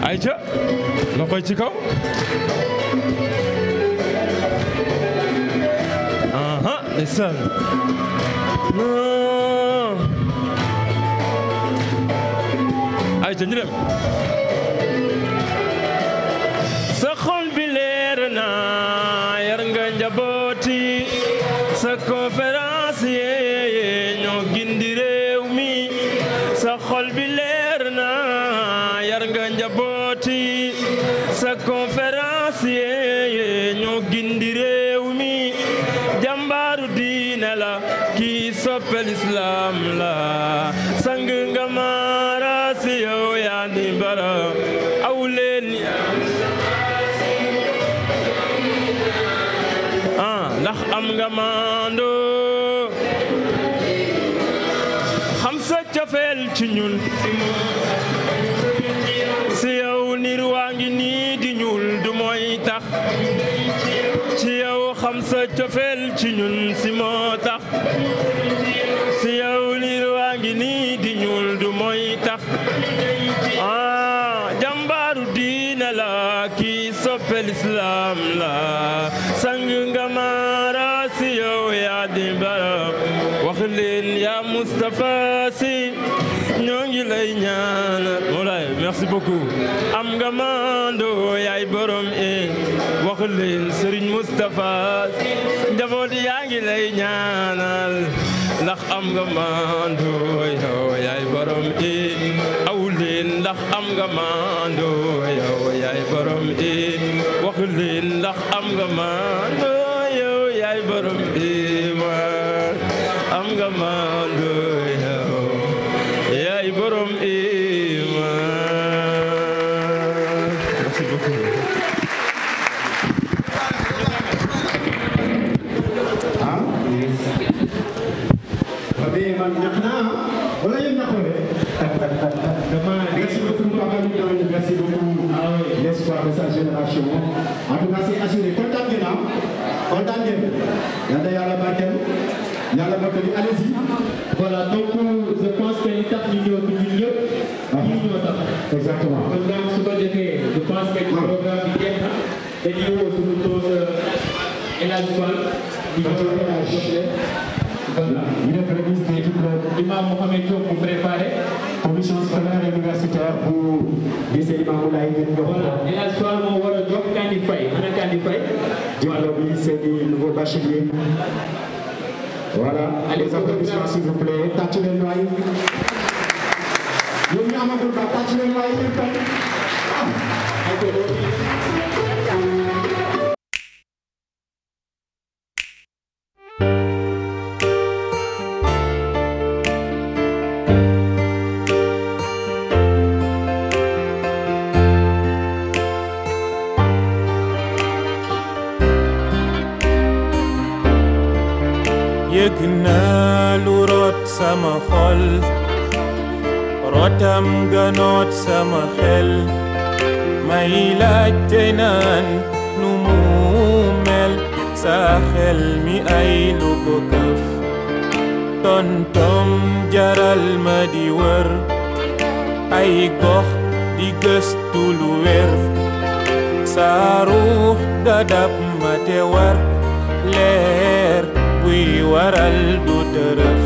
ayca loxoy ci kaw ndeysaan non ay ca ñu dem sa xol bi leer na yar nga njabooti sa conférence yee ñoo gindi réew mi sa xol bi leer na yar nga njabooti sa conférence yee ñoo gindi réew mi jàmbaaru diine la kii soppel islam la sang nga maara si yow yaa ni bara aw leen ndax am nga maando xam sa cofeel ci ñun si yow nir waa ngi nii di ñuul du mooy tax ci yow xam sa cofeel ci ñun si moo tax si yow nir waa ngi nii di ñuul du mooy tax jàmbaaru diina la kii soppel islam la sang nga maara si yow yaa di bara wax leen yaa Moustapha Sy ñoo ngi lay ñaanal Moulay merci beaucoup am nga mando yaay borom wax leen Serigne Moustapha Sy njaboot yaa ngi lay ñaanal ndax am nga mando yow yaay borom aw leen ndax am nga mando yow yaay borom wax leen ndax am nga mando yow yaay borom am nga mando yow yaay borom merci beaucoup. Merci beaucoup, merci beaucoup l'espoir de sa génération. En tout cas, c'est assuré. Content ngeen yàlla yàlla barkeel yàlla barkeel allez-y. Voilà, donc je pense que li tax ñu ñëw fi ñun ñëpp ñii ñoo tax. Exactement. Kon donc su ko defee je pense que programme bi jeex na dañuy woo suñu toos El Hadj Fall di ko voilà. Ñu def remise des diplômes. Imam Mohamed Diop mu préparé. Commission scolaire universitaire bu lycée Imam Moulay ngeen jox. Voilà, El Hadj Fall moo war a jox Kandi Faye ana Kandi Faye. Diplôme yi c'est des nouveaux bacheliers. Voilà, les applaudissements s'il vous plaît. Tàcc leen waay. Yéen ñi amagul ba tàcc leen waay yéen tam. yëg naa lu rot sama xol rotam ganoot sama xel may laajte naan nu mu mel sa xel mi ay lu ko këf tontom jaral ma di wër ay gox di gëstu lu wér sa ruux gadab ma te war leer buy waral du tërëf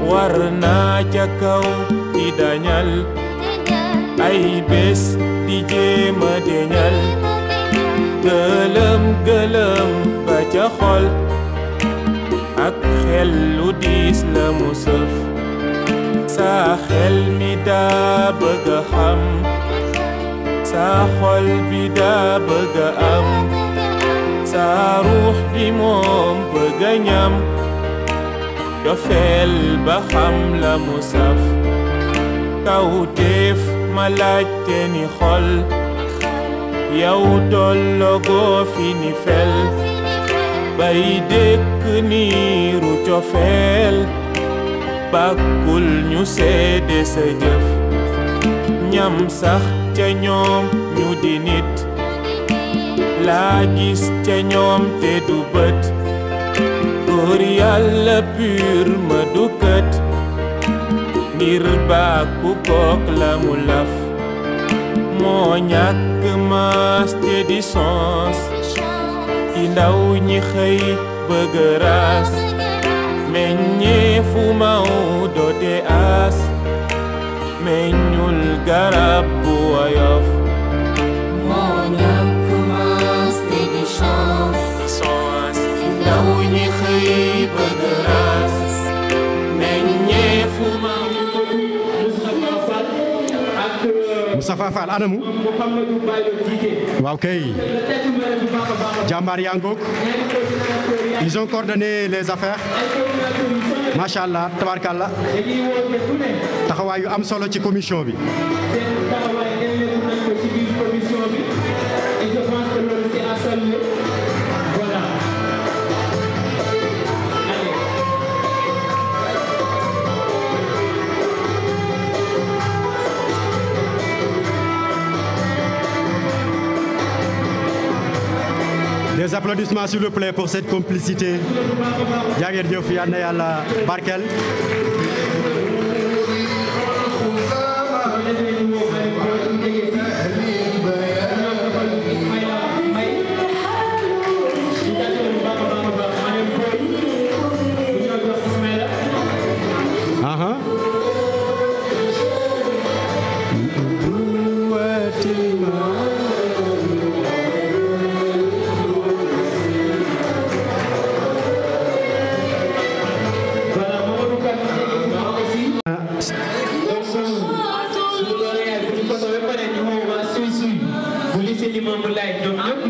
war naa ca kaw di dañal ay bés di jéema deñal gëlëm gëlëm ba ca xol ak xel lu diis la mu sëf sa xel mi daa bëgga xam sa xol bi daa bëgga am sa ruux bi moom bëgga ñam dofeel ba xam la mu saf kawteef ma laajte ni xol yow tollogoo fi ni fel bay dëkk niiru cofeel bàkkul ñu seede sa jëf ñam sax ca ñoom ñu di nit laa gis ca ñoom te du bët góor yàlla pur ma du kët ngir bàkku kook la mu laf moo ñàkk maas te di sens ci ndaw ñi xëy bëgg ras meññeefu Maodo te as meññul garab bu woyof moo ñàkk maas te di chance ndaw ñi xëy bëgg ras meññeefu Moustapha Fall anamu waaw kay jàmbaar yaa ngoog ils ont coordonné les affaires macha allah tabarkalla taxawaay yu am solo ci commission bi. Des applaudissements s'il vous plaît pour cette complicité. Jaa ngeen jëf yal na Yàlla barkeel.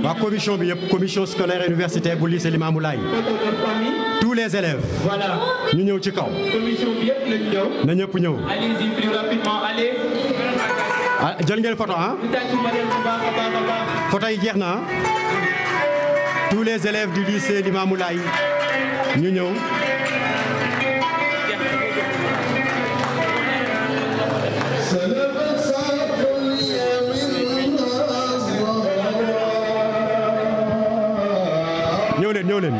waa commission bi yëpp commission scolaire universitaire bu lycée Limamou Laye tous les élèves ñu ñëw ci kaw commission bi yëpp lañ ñëw na ñëpp ñëw allez-y plus rapidement allez jël ngeen photo photo yi jeex na tous les élèves du lycée Limamou Laye ñu ñëw ñëw leen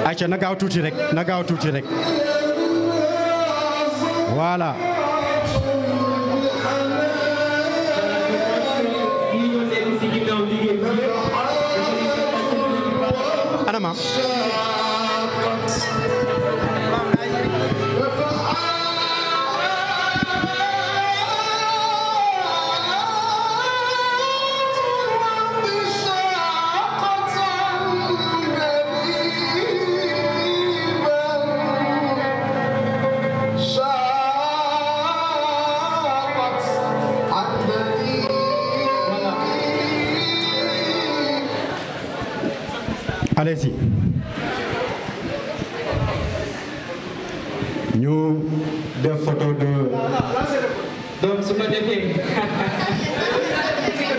ayca na gaaw tuuti rek voilà anama allez-y ñu def photo de donc su ko defee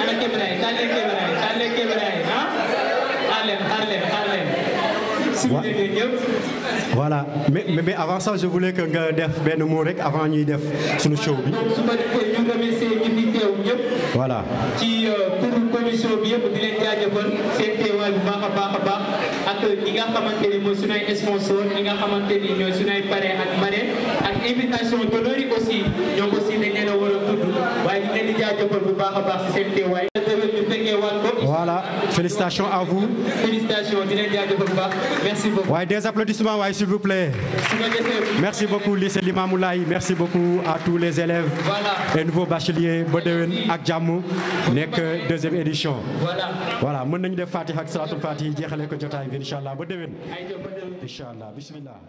ana caméra yi tàllee caméra yi xaar leen si vous voulez ñëpp voilà mais avant ça je voulais que nga def benn mot rek avant ñuy def suñu show bi su ko defee ñu remercier ñi fi teew ñëpp voilà ci turu commission bi yëpp di leen jaajëfal seen teewaay bu baax a baax ak ñi nga xamante ni mooy suñu ay sponsor ñi nga xamante ni ñooy suñu ay parrain ak marraine ak invitation d'honneur yi aussi ñoom aussi dañ leen a war a tudd waaye ñu leen di jaajëfal bu baax a baax si seen teewaay ñu fekkee waat ko voilà félicitations à vous di leen jaajëfal bu baax merci beaucoup waaye des applaudissements waaye s'il vous plaît merci beaucoup lycée Limamou Laye merci beaucoup à tous les élèves et nouveaux bacheliers ba déwén ak jàmm nekk deuxième édition voilà mën nañu def Fatiha ak Salatul Fatiha jeexale ko jotaay bi incha allah ba déwén incha allah bismillah